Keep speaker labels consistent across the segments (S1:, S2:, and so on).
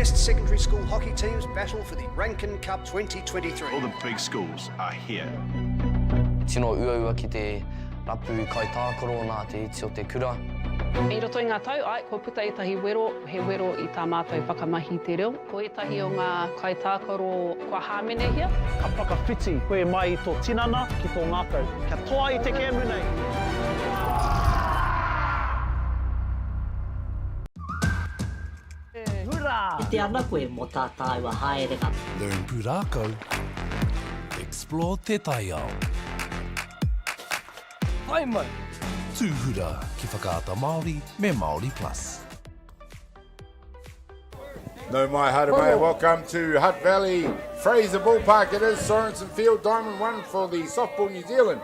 S1: best secondary school hockey teams battle for the Rankin Cup 2023.
S2: All the big schools are here.
S3: Tino ua ki te rapu kai tākaro nā te iti o te kura.
S4: I roto i ngā tau, ko puta i tahi wero, he wero i tā mātou whakamahi te reo. Ko i tahi o ngā kai tākaro kua hāmene hia.
S5: Ka whakawhiti koe mai i tō tinana ki tō ngākau. Kia toa i te camera nei. Hurrā!
S6: I te ana koe mō tā tāua haerenga.
S7: Learn pūrākau. Explore te taiao. Hai mai! Tūhura ki whakaata Māori me Māori Plus.
S8: No mai haere mai, welcome to Hutt Valley, Fraser Ballpark. It is Sorensen Field, Diamond 1 for the Softball New Zealand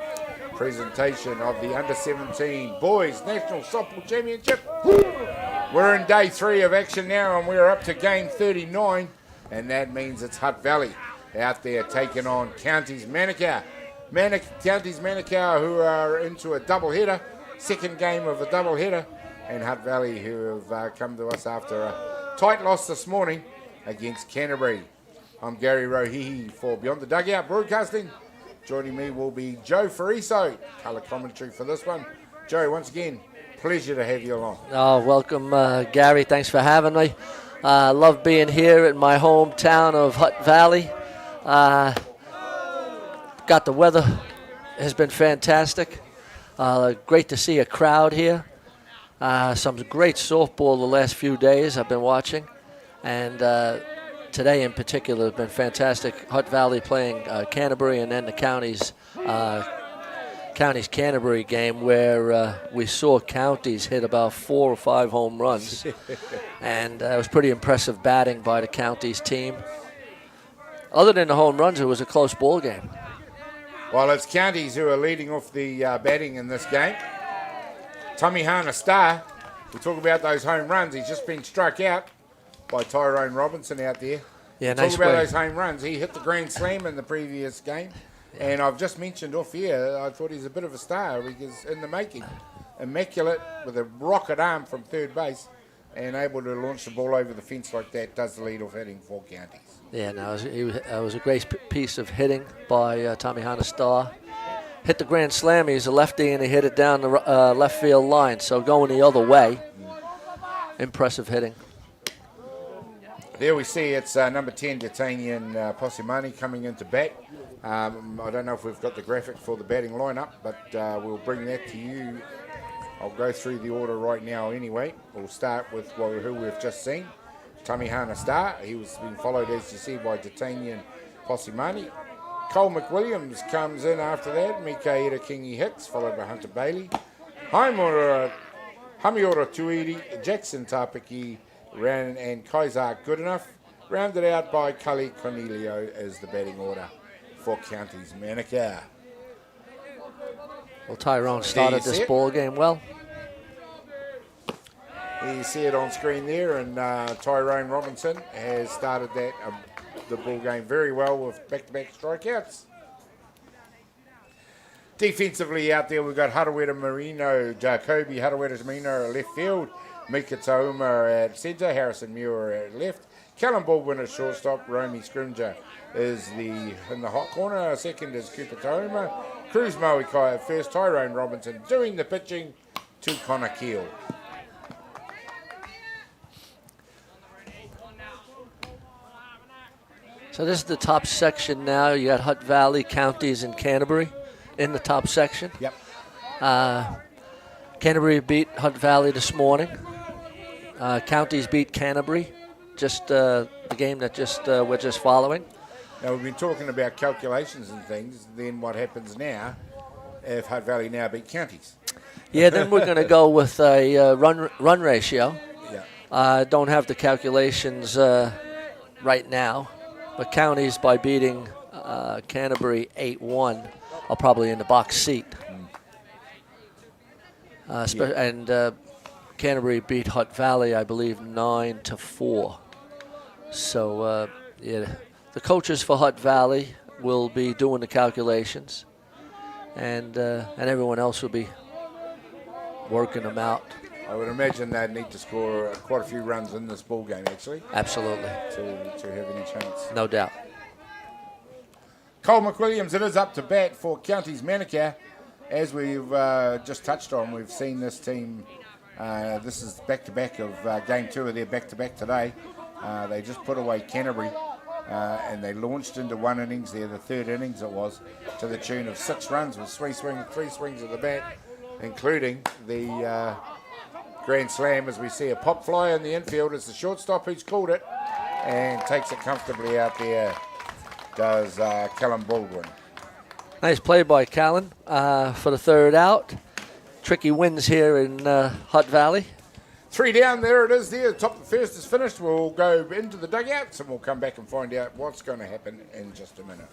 S8: presentation of the Under-17 Boys National Softball Championship. We're in day 3 of action now and we're up to game 39, and that means it's Hutt Valley out there taking on Counties Manukau. Counties Manukau, who are into a double-header, second game of a double-header, and Hutt Valley, who have come to us after a tight loss this morning against Canterbury. I'm Gary Rohihi for Beyond the Dugout Broadcasting. Joining me will be Joe Fariso, colour commentary for this one. Joe, once again, pleasure to have you along.
S9: Oh, welcome, Gary. Thanks for having me. Love being here in my hometown of Hutt Valley. Got the weather has been fantastic. Great to see a crowd here. Some great softball the last few days I've been watching. And today in particular has been fantastic. Hutt Valley playing Canterbury, and then the Counties Canterbury game where we saw Counties hit about 4 or 5 home runs. And it was pretty impressive batting by the Counties team. Other than the home runs, it was a close ball game.
S8: Well, it's Counties who are leading off the batting in this game. Tamihana Star, we talk about those home runs. He's just been struck out by Tyrone Robinson out there.
S9: Yeah,
S8: nice. Talk about those home runs. He hit the grand slam in the previous game. Yeah. And I've just mentioned off here, I thought he's a bit of a star because in the making. Immaculate with a rocket arm from third base and able to launch the ball over the fence like that does the lead-off hitting for Counties.
S9: Yeah, no, it was a great piece of hitting by Tamihana Star. Hit the grand slam. He's a lefty, and he hit it down the left field line. So going the other way, impressive hitting.
S8: There we see it's number 10, Detanian Posimani coming into bat. I don't know if we've got the graphic for the batting lineup, but we'll bring that to you. I'll go through the order right now anyway. We'll start with who we've just seen. Tamihana Star, he was being followed, as you see, by Detanian Posimani. Cole McWilliams comes in after that. Mikaela Kingi Hicks, followed by Hunter Bailey. Hamiora Tuiri, Jackson Tapiki, Ran and Kaisar Goodenough. Rounded out by Cully Cornelio as the batting order for Counties Manukau.
S9: Well, Tyrone started this ball game well.
S8: You see it on screen there, and Tyrone Robinson has started the ball game very well with back-to-back strikeouts. Defensively out there, we've got Haraweta Marino, Jacoby Haraweta Marino at left field, Mika Tauma at centre, Harrison Muir at left, Callum Baldwin at shortstop, Romy Scrimger is in the hot corner, second is Cooper Tauma, Cruz Moikai at first, Tyrone Robinson doing the pitching to Connor Keel.
S9: So this is the top section now. You got Hutt Valley, Counties, and Canterbury in the top section.
S8: Yep.
S9: Canterbury beat Hutt Valley this morning. Counties beat Canterbury, just the game that we're just following.
S8: Now, we've been talking about calculations and things. Then what happens now if Hutt Valley now beat Counties?
S9: Yeah, then we're going to go with a run ratio.
S8: Yeah.
S9: Don't have the calculations right now. But Counties, by beating Canterbury 8-1, are probably in the box seat. And Canterbury beat Hutt Valley, I believe, 9-4. So, yeah, the coaches for Hutt Valley will be doing the calculations, and everyone else will be working them out.
S8: I would imagine they'd need to score quite a few runs in this ball game, actually,
S9: Absolutely.
S8: to have any chance.
S9: No doubt.
S8: Cole McWilliams, it is up to bat for Counties Manukau. As we've just touched on, we've seen this team, this is back-to-back of game 2 of their back-to-back today. They just put away Canterbury and they launched into one innings there, the third innings it was, to the tune of 6 runs with three swings of the bat, including the grand slam as we see a pop fly in the infield. It's the shortstop who's called it and takes it comfortably out there, does Callum Baldwin.
S9: Nice play by Callan for the third out. Tricky wins here in Hutt Valley.
S8: 3 down, there it is there. Top of the first is finished. We'll go into the dugouts and we'll come back and find out what's going to happen in just a minute.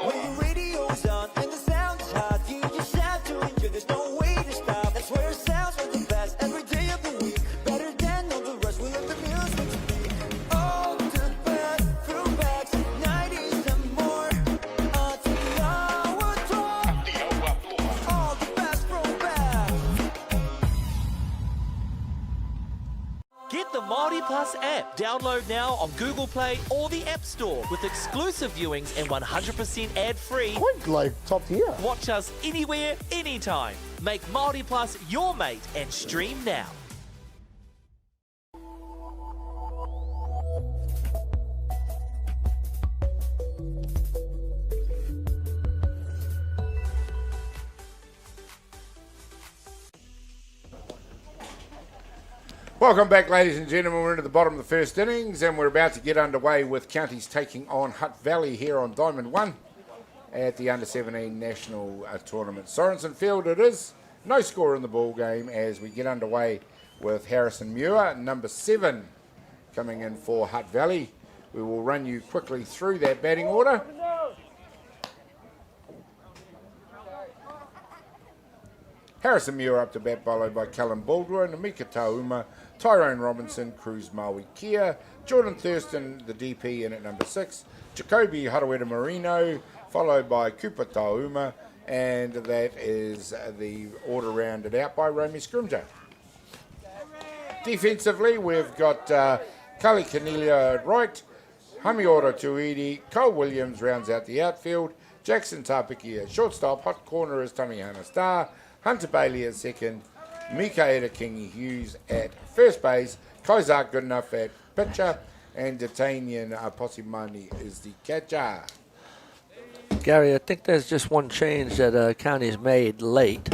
S10: When the radio's on and the sound is hot, you just have to enjoy. There's no way to stop. That's where it sounds like the best every day of the week. Better than all the rest. We let the music speak. All the best throwbacks, 90s and more. Atiawa Toa. All the best throwbacks.
S11: Get the Māori Plus app. Download now on Google Play or the App Store with exclusive viewings and 100% ad-free.
S5: Quite like top tier.
S11: Watch us anywhere, anytime. Make Māori Plus your mate and stream now.
S8: Welcome back, ladies and gentlemen. We're into the bottom of the first innings and we're about to get underway with Counties taking on Hutt Valley here on Diamond 1 at the Under-17 National Tournament. Sorensen Field it is. No score in the ball game as we get underway with Harrison Muir, number 7, coming in for Hutt Valley. We will run you quickly through that batting order. Harrison Muir up to bat, followed by Callum Baldwin, Mika Tauma, Tyrone Robinson, Cruz Maui Kia, Jordan Thurston, the DP in at number 6, Jacoby Haraweta Marino, followed by Cooper Tauma, and that is the order rounded out by Romy Scrimger. Defensively, we've got Kali Cornelia at right, Hamiora Tuidi, Cole Williams rounds out the outfield, Jackson Tapiki at shortstop, hot corner is Tamihana Star, Hunter Bailey at second, Mikaela Kingi Hughes at first base, Kaizak Goodenough at pitcher, and D'Artagnan Posimani is the catcher.
S9: Gary, I think there's just one change that County's made late,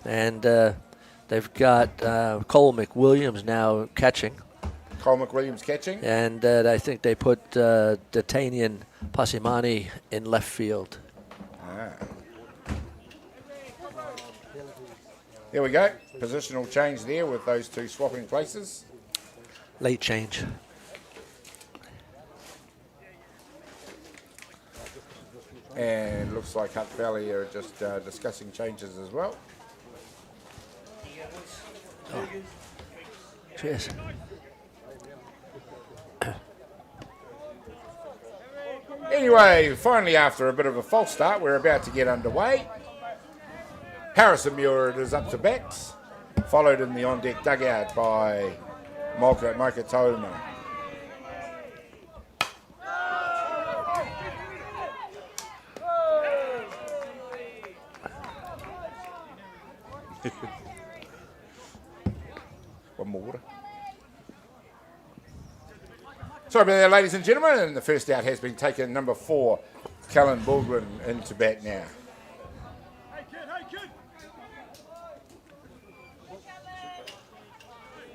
S9: and they've got Cole McWilliams now catching.
S8: Cole McWilliams catching.
S9: And I think they put D'Artagnan Posimani in left field.
S8: There we go. Positional change there with those two swapping places.
S9: Late change.
S8: And looks like Hutt Valley are just discussing changes as well.
S9: Oh. Cheers.
S8: Anyway, finally after a bit of a false start, we're about to get underway. Harrison Muir is up to bat, followed in the on-deck dugout by Mika Tauma. One more water. Sorry about that, ladies and gentlemen, and the first out has been taken, number 4, Callan Baldwin into bat now.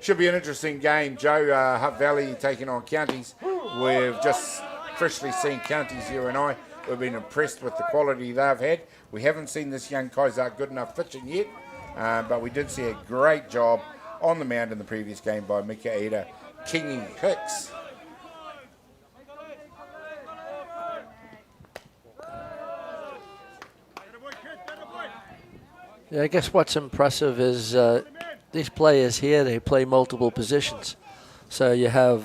S8: Should be an interesting game, Joe. Hutt Valley taking on Counties. We've just freshly seen Counties, you and I. We've been impressed with the quality they've had. We haven't seen this young Kaizak Goodenough pitching yet, but we did see a great job on the mound in the previous game by Mikaela Kingi Hicks.
S9: Yeah, I guess what's impressive is these players here, they play multiple positions. So you have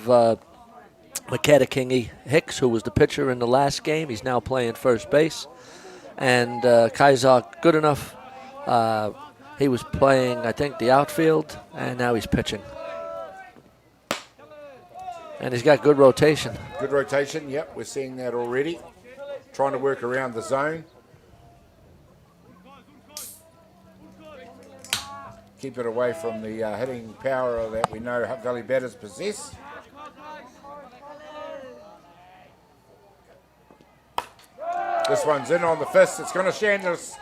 S9: Makeda Hicks, who was the pitcher in the last game. He's now playing first base. And Kaiser Goodenough, he was playing, I think, the outfield, and now he's pitching. And he's got good rotation.
S8: Good rotation, yep, we're seeing that already. Trying to work around the zone. Keep it away from the hitting power that we know Hutt Valley batters possess. This one's in on the fist. It's going to stand us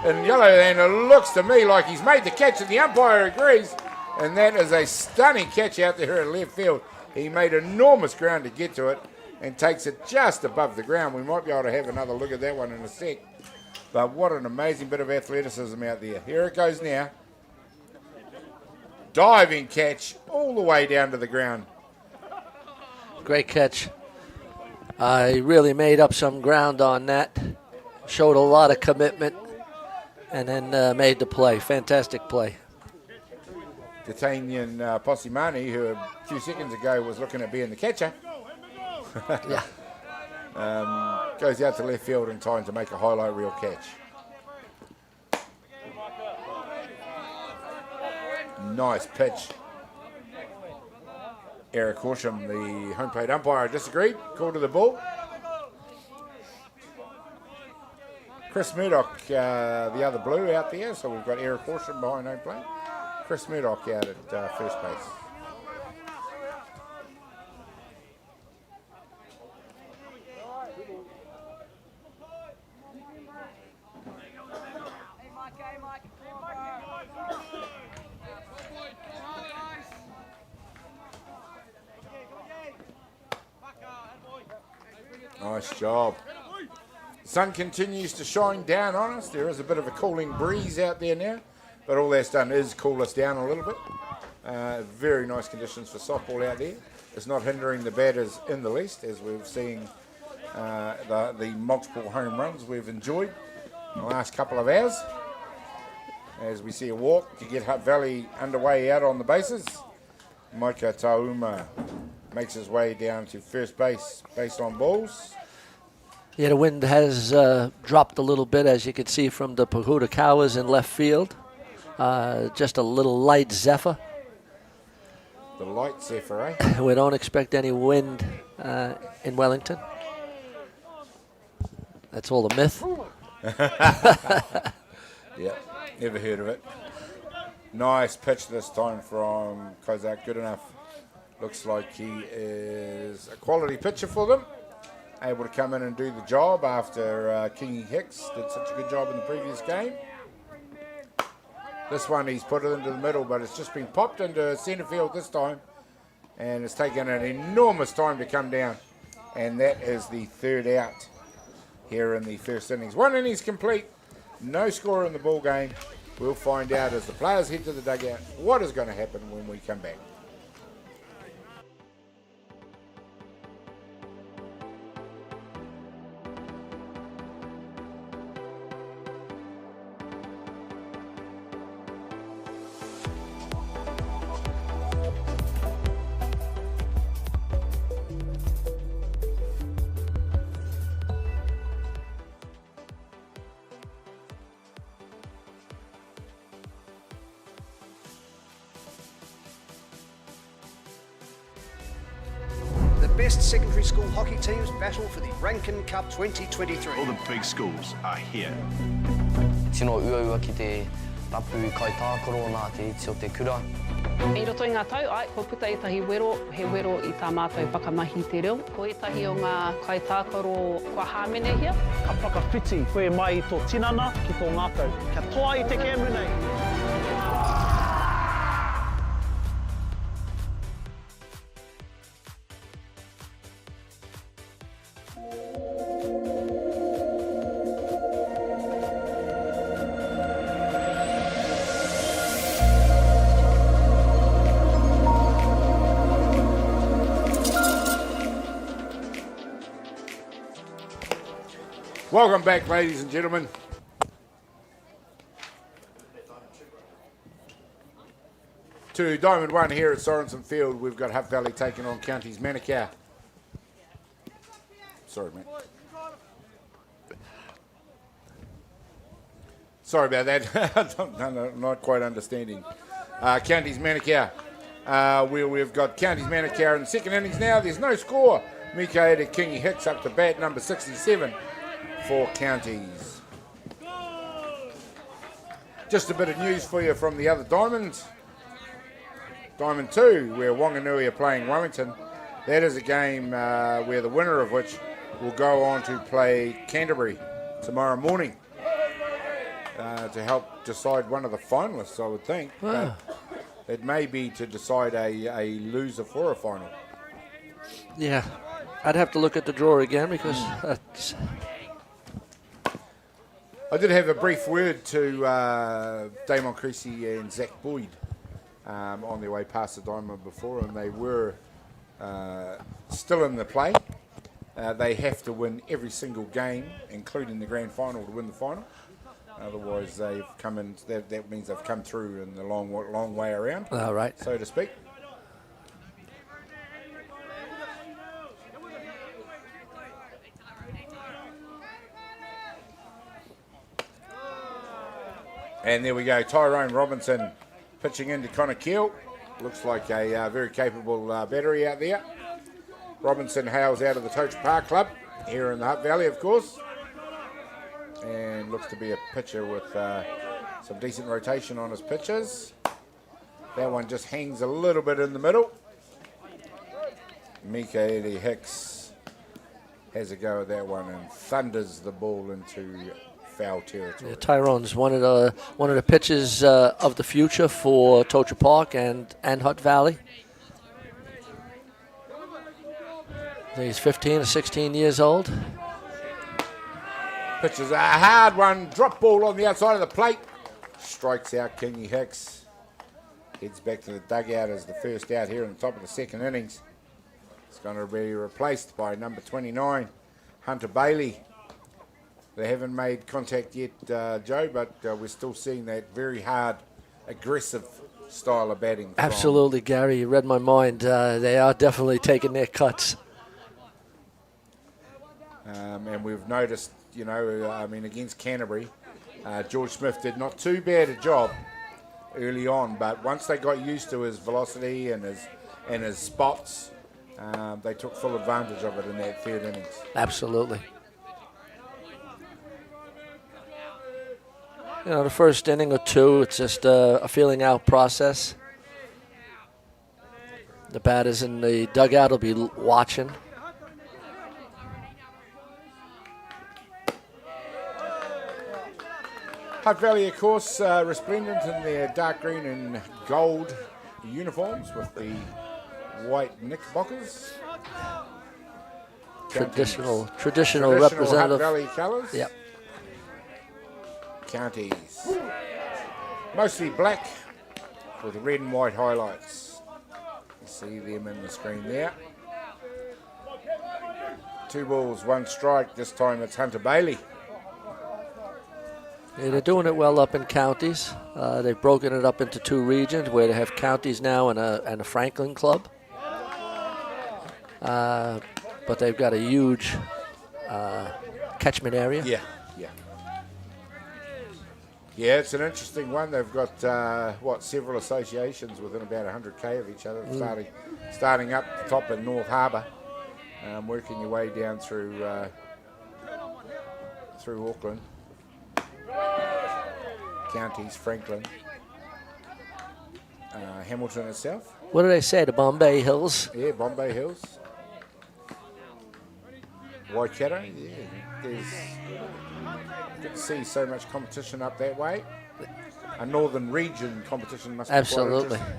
S8: in yellow, and it looks to me like he's made the catch, and the umpire agrees. And that is a stunning catch out there at left field. He made enormous ground to get to it and takes it just above the ground. We might be able to have another look at that one in a sec. But what an amazing bit of athleticism out there. Here it goes now. Diving catch all the way down to the ground.
S9: Great catch. He really made up some ground on that. Showed a lot of commitment and then made the play. Fantastic play.
S8: Detanian Posimani, who a few seconds ago was looking at being the catcher,
S9: yeah,
S8: goes out to left field in time to make a highlight reel catch. Nice pitch. Eric Horsham, the home plate umpire, disagreed. Called to the ball. Chris Murdoch, the other blue out there. So we've got Eric Horsham behind home plate. Chris Murdoch out at first base. Nice job. The sun continues to shine down on us. There is a bit of a cooling breeze out there now, but all that's done is cool us down a little bit. Very nice conditions for softball out there. It's not hindering the batters in the least, as we've seen the multiple home runs we've enjoyed in the last couple of hours. As we see a walk to get Hutt Valley underway out on the bases. Maika Tauma makes his way down to first base based on balls.
S9: Yeah, the wind has dropped a little bit, as you can see from the Pahuta Cowas in left field. Just a little light zephyr.
S8: The light zephyr, eh?
S9: We don't expect any wind in Wellington. That's all a myth.
S8: Yeah, never heard of it. Nice pitch this time from Kozak. Good enough. Looks like he is a quality pitcher for them. Able to come in and do the job after Kingy Hicks did such a good job in the previous game. This one he's put it into the middle, but it's just been popped into centre field this time. And it's taken an enormous time to come down. And that is the third out here in the first innings. One innings complete. No score in the ball game. We'll find out as the players head to the dugout what is going to happen when we come back.
S1: Best secondary school hockey teams battle for the Rankin Cup 2023.
S2: All the big schools are here.
S3: Tino ua ki te rapu I kai tākoro nā te iti o te kura.
S4: I roto i ngā tau, ai, ko puta i tahi wero, he wero I tā mātou whakamahi te reo. Ko I tahi o ngā kai tākoro kua hāmene hia.
S5: Ka whakawhiti koe mai I tō tinana ki tō ngākau. Kia toa I te kēmu nei. Welcome back, ladies and gentlemen.
S8: to Diamond 1 here at Sorensen Field. We've got Hutt Valley taking on Counties Manukau. Sorry, mate. Sorry about that. I'm not quite understanding. Counties Manukau. We've got Counties Manukau in the second innings now. There's no score. Mikaela Kingi Hicks up to bat, number 67 for Counties. Just a bit of news for you from the other Diamonds. Diamond 2, where Wanganui are playing Wellington. That is a game where the winner of which will go on to play Canterbury tomorrow morning to help decide one of the finalists, I would think.
S9: Wow.
S8: But it may be to decide a loser for a final.
S9: Yeah, I'd have to look at the draw again because
S8: I did have a brief word to Damon Creasy and Zach Boyd on their way past the Diamond before, and they were still in the play. They have to win every single game, including the grand final, to win the final. Otherwise, they've come in. That means they've come through in the long way around,
S9: right,
S8: so to speak. And there we go, Tyrone Robinson pitching into Connor Keel. Looks like a very capable battery out there. Robinson hails out of the Tocha Park Club here in the Hutt Valley, of course. And looks to be a pitcher with some decent rotation on his pitches. That one just hangs a little bit in the middle. Mikaela Hicks has a go at that one and thunders the ball into foul territory.
S9: Yeah, Tyrone's one of the pitchers of the future for Tocha Park and Hutt Valley. He's 15 or 16 years old.
S8: Pitches a hard one, drop ball on the outside of the plate. Strikes out Kingi Hicks. Heads back to the dugout as the first out here on the top of the second innings. It's going to be replaced by number 29, Hunter Bailey. They haven't made contact yet, Joe, but we're still seeing that very hard, aggressive style of batting.
S9: Absolutely, Gary. You read my mind. They are definitely taking their cuts.
S8: And we've noticed, against Canterbury, George Smith did not too bad a job early on, but once they got used to his velocity and his spots, they took full advantage of it in that third innings.
S9: Absolutely. The first inning or two, it's just a feeling out process. The batters in the dugout will be watching.
S8: Hutt Valley, of course, resplendent in their dark green and gold uniforms with the white knickerbockers.
S9: Traditional representative.
S8: Hutt Valley colours.
S9: Yep.
S8: Counties. Mostly black with red and white highlights. You see them in the screen there. 2 balls, 1 strike. This time it's Hunter Bailey.
S9: Yeah, they're doing it well up in counties. They've broken it up into 2 regions where they have counties now and a Franklin club. But they've got a huge catchment area.
S8: Yeah, it's an interesting one. They've got, several associations within about 100k of each other, starting up the top in North Harbour, working your way down through Auckland, counties, Franklin, Hamilton itself.
S9: What do they say, the Bombay Hills?
S8: Yeah, Bombay Hills. Waikato, yeah. There's good to see so much competition up that way. A northern region competition must be
S9: absolutely.
S8: Quite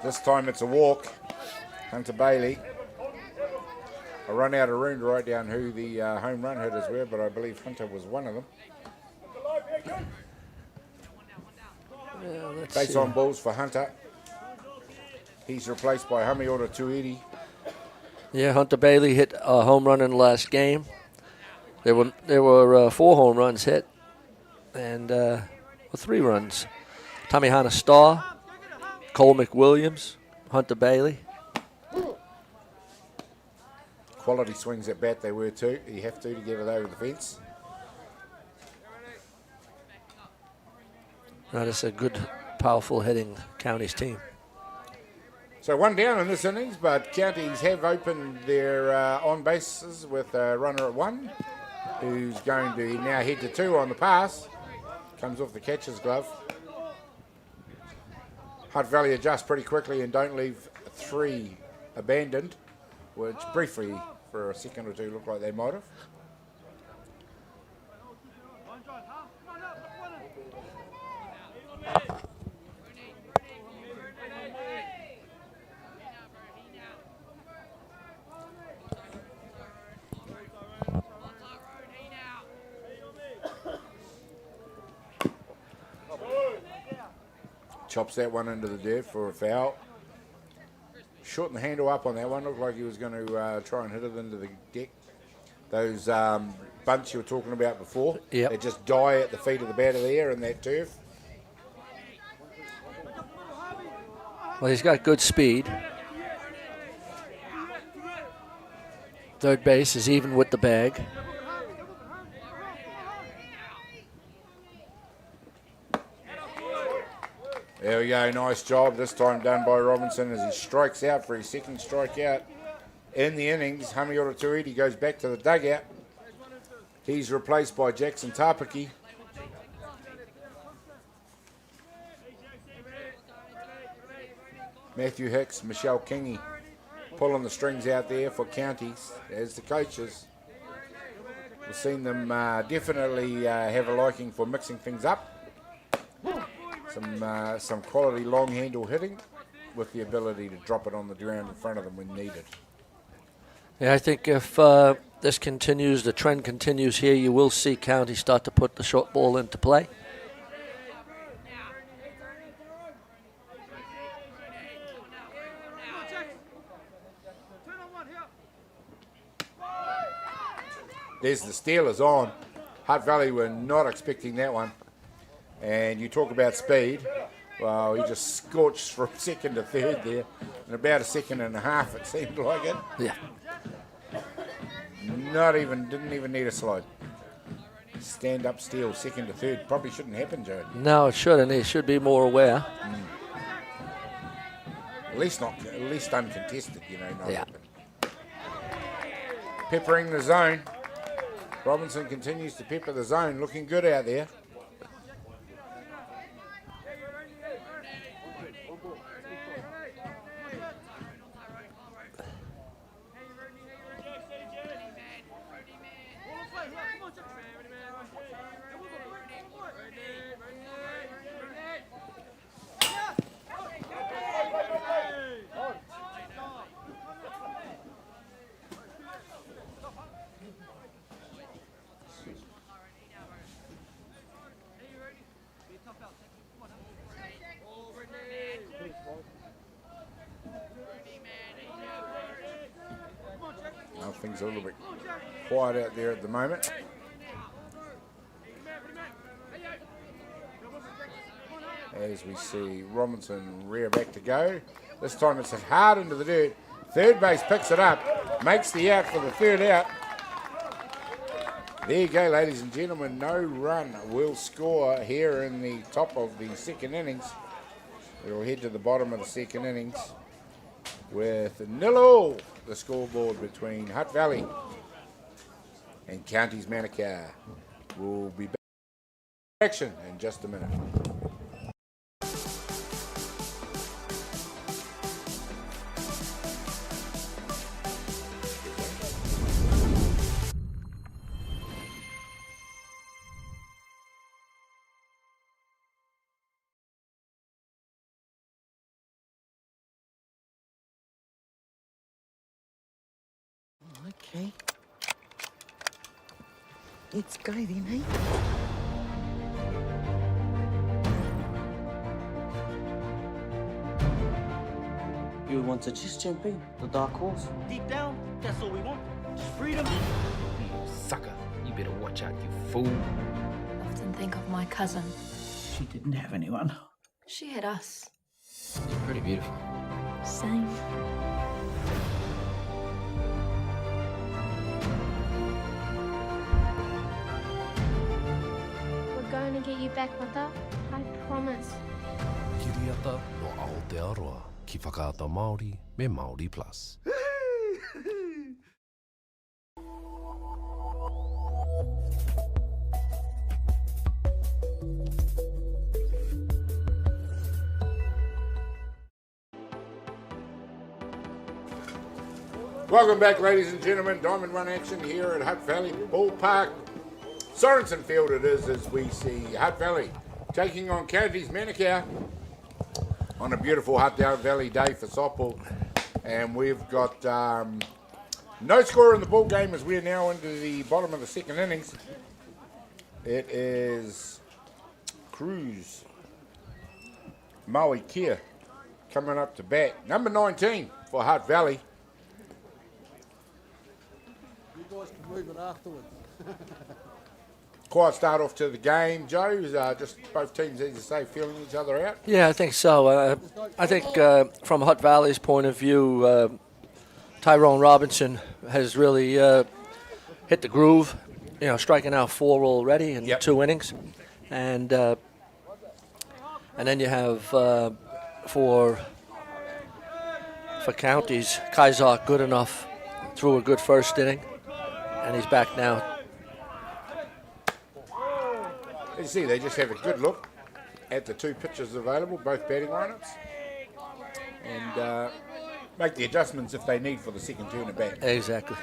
S8: this time it's a walk. Hunter Bailey. I run out of room to write down who the home run hitters were, but I believe Hunter was one of them.
S9: Yeah,
S8: Base on balls for Hunter. He's replaced by Hamiota Tuiri.
S9: Yeah, Hunter Bailey hit a home run in the last game. There were 4 home runs hit and 3 runs. Tamihana Starr, Cole McWilliams, Hunter Bailey.
S8: Quality swings at bat they were too. You have to get it over the fence.
S9: That is a good, powerful hitting Counties team.
S8: So 1 down in this innings, but Counties have opened their on bases with a runner at 1, who's going to now head to 2 on the pass. Comes off the catcher's glove. Hutt Valley adjust pretty quickly and don't leave 3 abandoned, which briefly for a second or two looked like they might have. Chops that one into the dirt for a foul. Shorten the handle up on that one. Looked like he was going to try and hit it into the deck. Those bunts you were talking about before, they just die at the feet of the batter there in that turf.
S9: Well, he's got good speed. Third base is even with the bag.
S8: There we go, nice job. This time done by Robinson as he strikes out for his second strikeout in the innings. Hamiora Tuiti goes back to the dugout. He's replaced by Jackson Tapaki. Matthew Hicks, Michelle Kingy pulling the strings out there for Counties as the coaches. We've seen them definitely have a liking for mixing things up. Some quality long handle hitting with the ability to drop it on the ground in front of them when needed.
S9: Yeah, I think if this continues, the trend continues here, you will see County start to put the short ball into play.
S8: There's the Steelers on. Hutt Valley were not expecting that one. And you talk about speed. Well, he just scorched from second to third there. In about a second and a half, it seemed like it.
S9: Yeah.
S8: Didn't even need a slide. Stand up steal, second to third. Probably shouldn't happen, Joe.
S9: No, it shouldn't. He should be more aware.
S8: At least uncontested, you know. Not
S9: Yeah.
S8: Peppering the zone. Robinson continues to pepper the zone. Looking good out there. Things are a little bit quiet out there at the moment. As we see Robinson rear back to go. This time it's hard into the dirt. Third base picks it up, makes the out for the third out. There you go, ladies and gentlemen. No run will score here in the top of the second innings. We'll head to the bottom of the second innings with 0-0 the scoreboard between Hutt Valley and Counties Manukau. We'll be back in action in just a minute.
S12: Okay. Let's go then, eh?
S13: You want to just jump in, the dark horse?
S11: Deep down, that's all we want. Just freedom.
S7: Sucker, you
S14: better watch out, you fool.
S15: Often think of my cousin.
S5: She didn't have anyone.
S15: She had us.
S14: You're pretty beautiful.
S15: Same.
S16: We're going to get you back, Mata. I promise.
S7: Kiriata no Aotearoa, ki whakaata Māori me Māori Plus.
S8: Welcome back, ladies and gentlemen. Diamond Run action here at Hutt Valley Ballpark. Sorensen Field it is, as we see Hutt Valley taking on Counties Manukau on a beautiful Hutt Valley day for softball. And we've got no score in the ball game as we're now into the bottom of the second innings. It is Cruz Maui Kia coming up to bat. Number 19 for Hutt Valley.
S17: You guys can move it afterwards.
S8: Quiet start off to the game, Joe. Just both teams, as you say, feeling each other out.
S9: Yeah, I think so. I think from Hutt Valley's point of view, Tyrone Robinson has really hit the groove. You know, striking out 4 already in 2 innings, and then you have for Counties, Kaizak good enough, threw a good first inning, and he's back now.
S8: You see, they just have a good look at the 2 pitchers available, both batting lineups, and make the adjustments if they need for the second turn of bat.
S9: Exactly.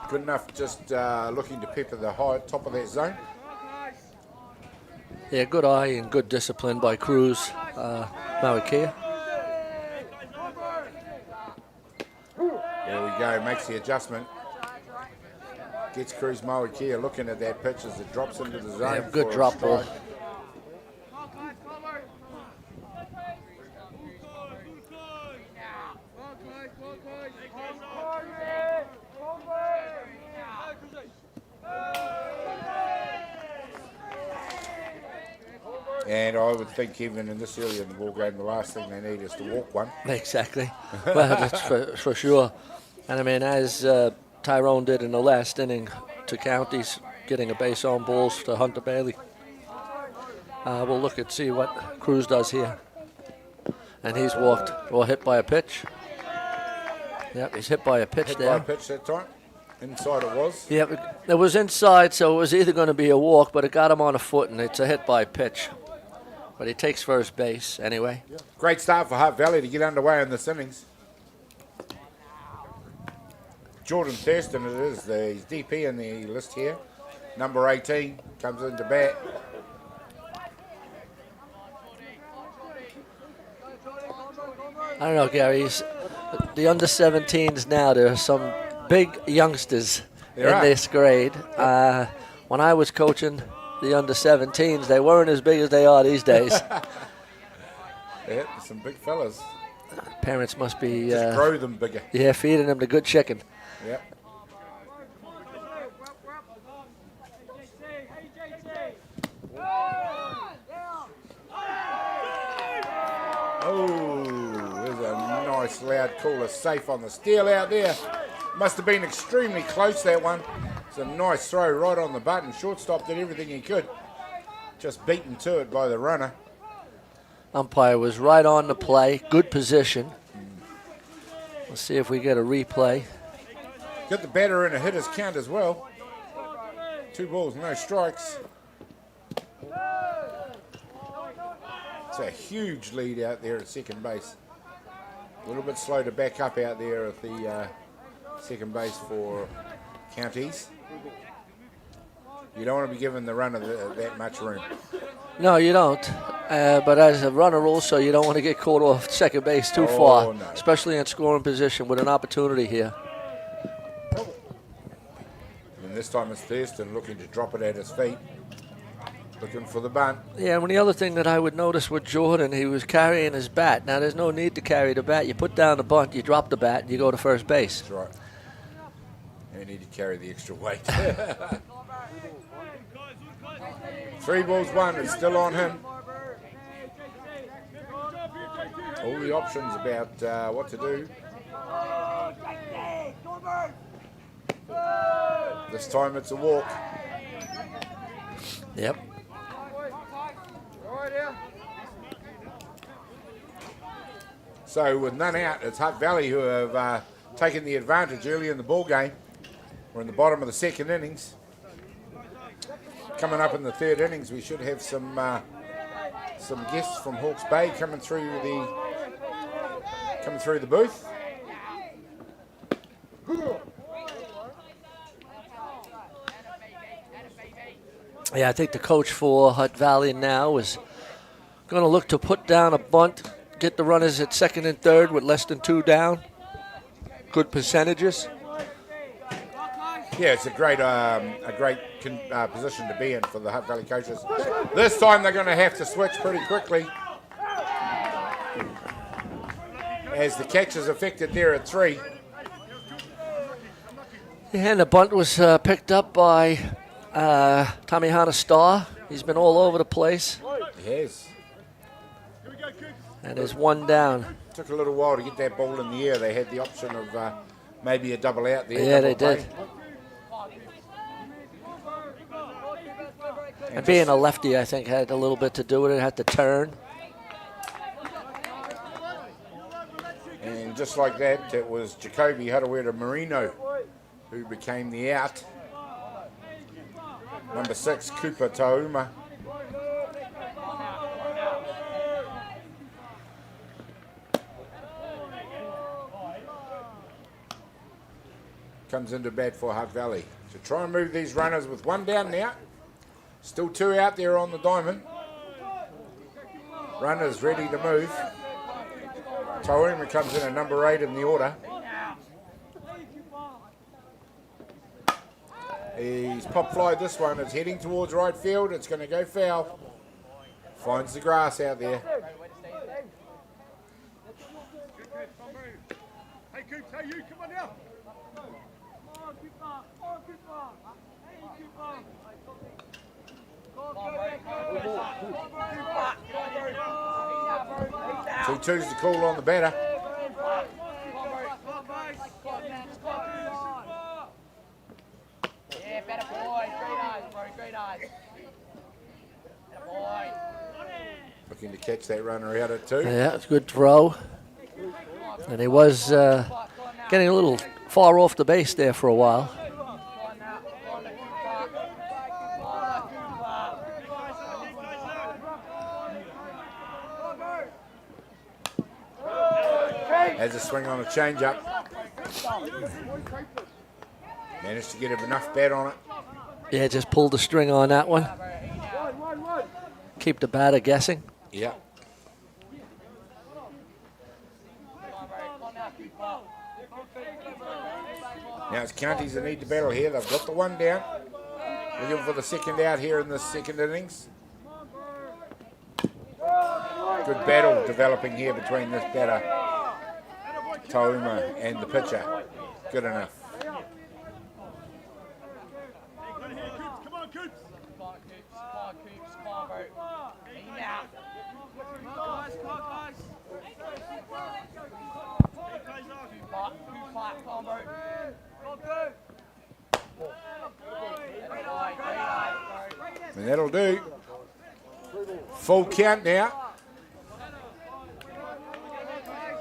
S8: Good enough, just looking to pepper the high top of that zone.
S9: Yeah, good eye and good discipline by Cruz Mawikia.
S8: There we go, makes the adjustment. Gets Cruz Mawikia looking at that pitch as it drops into the zone.
S9: Yeah, good drop ball.
S8: And I would think even in this early in the ball game, the last thing they need is to walk one.
S9: Exactly. Well, that's for sure. And I mean, as Tyrone did in the last inning to Counties, getting a base on balls to Hunter Bailey. We'll look and see what Cruz does here. And he's walked or hit by a pitch. Yep, he's hit by a pitch there.
S8: Hit by a pitch that time. Inside it was.
S9: Yep, it was inside, so it was either going to be a walk, but it got him on a foot, and it's a hit by pitch. But he takes first base anyway.
S8: Great start for Hutt Valley to get underway in this innings. Jordan Thurston it is, he's DP in the list here. Number 18 comes into bat.
S9: I don't know, Gary, the under-17s now, there are some big youngsters in this grade. When I was coaching the under-17s, they weren't as big as they are these days.
S8: Yeah, some big fellas.
S9: Parents must be...
S8: Just grow them bigger.
S9: Yeah, feeding them the good chicken.
S8: Yep. Oh, there's a nice loud caller safe on the steal out there. Must have been extremely close, that one. It's a nice throw right on the button. Shortstop did everything he could. Just beaten to it by the runner.
S9: Umpire was right on the play. Good position. Let's see if we get a replay.
S8: Got the batter in a hitter's count as well. 2 balls, no strikes. It's a huge lead out there at second base. A little bit slow to back up out there at the second base for Counties. You don't want to be giving the runner that much room.
S9: No, you don't. But as a runner also, you don't want to get caught off second base too far,
S8: no.
S9: especially in scoring position with an opportunity here.
S8: And this time it's Thurston looking to drop it at his feet. Looking for the bunt.
S9: Yeah, and the other thing that I would notice with Jordan, he was carrying his bat. Now, there's no need to carry the bat. You put down the bunt, you drop the bat, and you go to first base.
S8: That's right. You need to carry the extra weight. 3 balls, 1. It's still on him. All the options about what to do. This time it's a walk.
S9: Yep.
S8: So with none out, it's Hutt Valley who have taken the advantage early in the ball game. We're in the bottom of the second innings. Coming up in the third innings, we should have some guests from Hawke's Bay coming through the booth.
S9: Yeah, I think the coach for Hutt Valley now is going to look to put down a bunt, get the runners at second and third with less than 2 down. Good percentages.
S8: Yeah, it's a great position to be in for the Hutt Valley coaches. This time they're going to have to switch pretty quickly, as the catch is affected there at 3.
S9: Yeah, and the bunt was picked up by Tamihana Star. He's been all over the place.
S8: He has.
S9: And there's 1 down.
S8: Took a little while to get that ball in the air. They had the option of maybe a double out there.
S9: Yeah, they did. And being a lefty, I think, had a little bit to do with it. Had to turn.
S8: And just like that, it was Jacoby Harawira Marino who became the out. Number 6, Cooper Tauma. Comes into bat for Hutt Valley. To try and move these runners with 1 down now. Still 2 out there on the diamond. Runners ready to move. Tauma comes in at number 8 in the order. He's pop fly this one. It's heading towards right field. It's going to go foul. Finds the grass out there.
S17: Hey, Coops, hey, you, come on now.
S8: 2-2's the call on the batter.
S18: Yeah, better boy. Great eyes, bro. Great eyes. Better boy.
S8: Looking to catch that runner out at 2.
S9: Yeah, it's a good throw. And he was getting a little far off the base there for a while.
S8: Has a swing on a change-up. Managed to get enough bat on it.
S9: Yeah, just pulled the string on that one. Keep the batter guessing.
S8: Yeah. Now it's counties that need to battle here. They've got the 1 down. Looking for the second out here in the second innings. Good battle developing here between this batter, Tauma, and the pitcher. Good enough.
S17: Come on, Coops. Come on, Coops. Come on, bro. Now. Guys, come on, guys. Come on, bro.
S8: And that'll do. Full count now.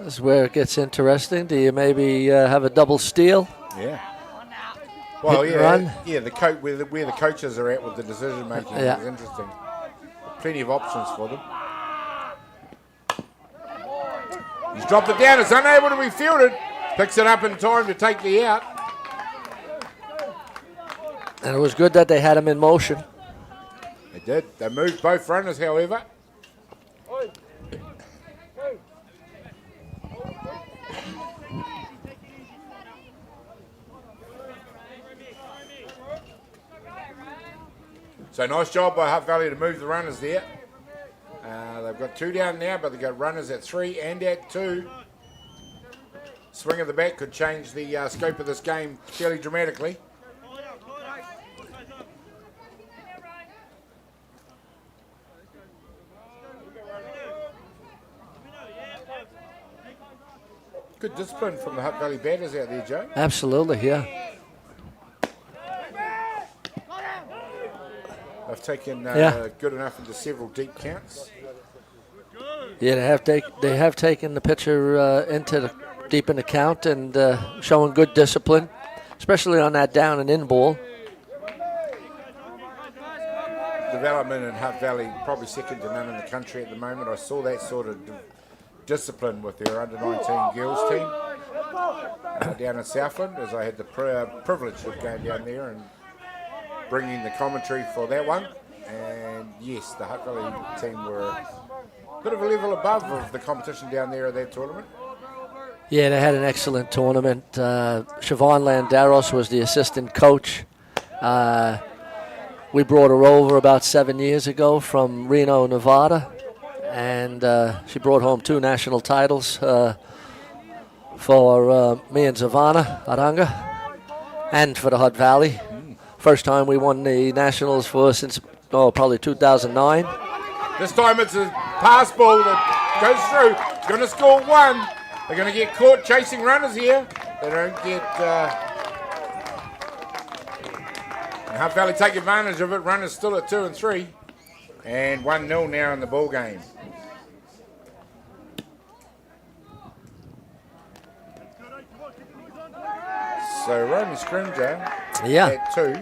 S9: This is where it gets interesting. Do you maybe have a double steal?
S8: Yeah. Well,
S9: Hit
S8: yeah,
S9: and run?
S8: yeah. Where the coaches are at with the decision making is interesting. Plenty of options for them. He's dropped it down. It's unable to be fielded. Picks it up in time to take the out.
S9: And it was good that they had him in motion.
S8: They did. They moved both runners, however. So nice job by Hutt Valley to move the runners there. They've got 2 down now, but they've got runners at 3 and at 2. Swing of the bat could change the scope of this game fairly dramatically. Good discipline from the Hutt Valley batters out there, Joe.
S9: Absolutely, yeah.
S8: They've taken good enough into several deep counts.
S9: Yeah, they have taken the pitcher deep in the count and showing good discipline, especially on that down and in ball.
S8: Development in Hutt Valley probably second to none in the country at the moment. I saw that sort of discipline with their under-19 girls team down in Southland, as I had the privilege of going down there and bringing the commentary for that one. And yes, the Hutt Valley team were a bit of a level above of the competition down there at that tournament.
S9: Yeah, they had an excellent tournament. Siobhan Landaros was the assistant coach. We brought her over about 7 years ago from Reno, Nevada, and she brought home 2 national titles for me and Savannah Aranga, and for the Hutt Valley. First time we won the nationals since probably 2009.
S8: This time it's a pass ball that goes through. It's going to score 1. They're going to get caught chasing runners here. They don't get... Hutt Valley take advantage of it. Runners still at 2 and 3. And 1-0 now in the ball game. So Roman Scrimger at 2.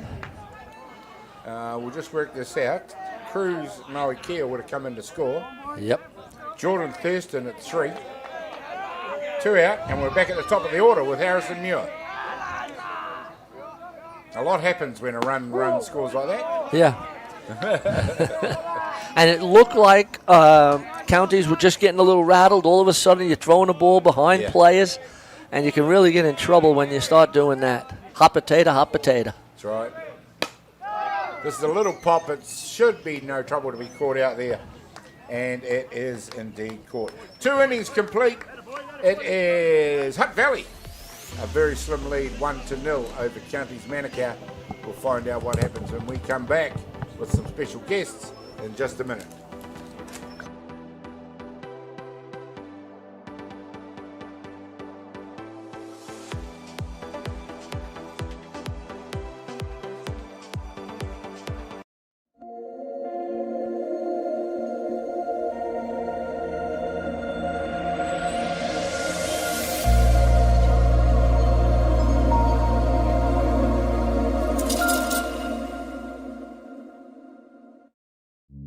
S8: We'll just work this out. Cruz Mauikia would have come in to score.
S9: Yep.
S8: Jordan Thurston at 3. 2 out, and we're back at the top of the order with Harrison Muir. A lot happens when a run scores like that.
S9: Yeah. And it looked like counties were just getting a little rattled. All of a sudden, you're throwing a ball behind players, and you can really get in trouble when you start doing that. Hot potato, hot potato.
S8: That's right. This is a little pop. It should be no trouble to be caught out there. And it is indeed caught. 2 innings complete. It is Hutt Valley. A very slim lead, 1-0 over Counties Manukau. We'll find out what happens when we come back with some special guests in just a minute.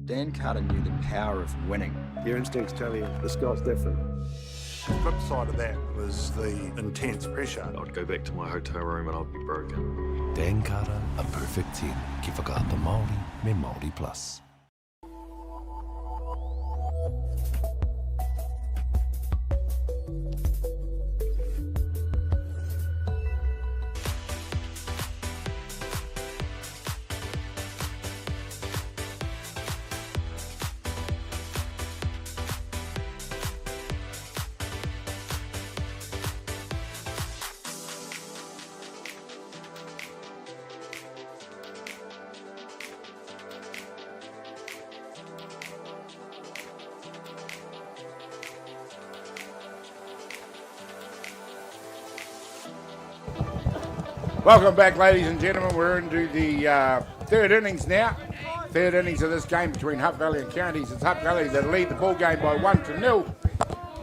S19: Dan Carter knew the power of winning.
S20: Your instincts tell you the sky's different. The flip side of that was the intense pressure.
S7: I'd go back to my hotel room and I'd be broken. Dan Carter, a perfect team. Ki whakaata Māori me Māori Plus.
S8: Welcome back, ladies and gentlemen. We're into the third innings now. Third innings of this game between Hutt Valley and Counties. It's Hutt Valley that lead the ball game by 1-0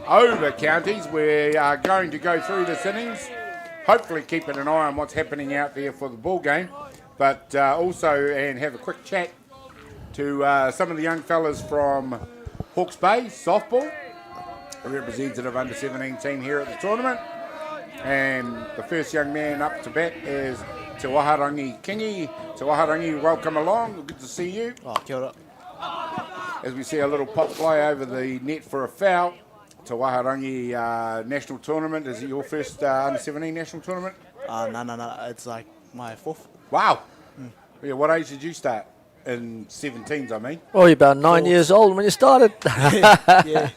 S8: over Counties. We are going to go through this innings, hopefully keeping an eye on what's happening out there for the ball game, but also and have a quick chat to some of the young fellas from Hawke's Bay softball, a representative under-17 team here at the tournament. And the first young man up to bat is Te Waharangi Kingi. Te Waharangi, welcome along. Good to see you.
S21: Oh, kia ora.
S8: As we see a little pop fly over the net for a foul. Te Waharangi national tournament. Is it your first under-17 national tournament?
S21: No. It's like my fourth.
S8: Wow. Yeah, what age did you start? in 17s, I mean.
S9: Oh, you're about 9 years old when you started.
S21: Yeah.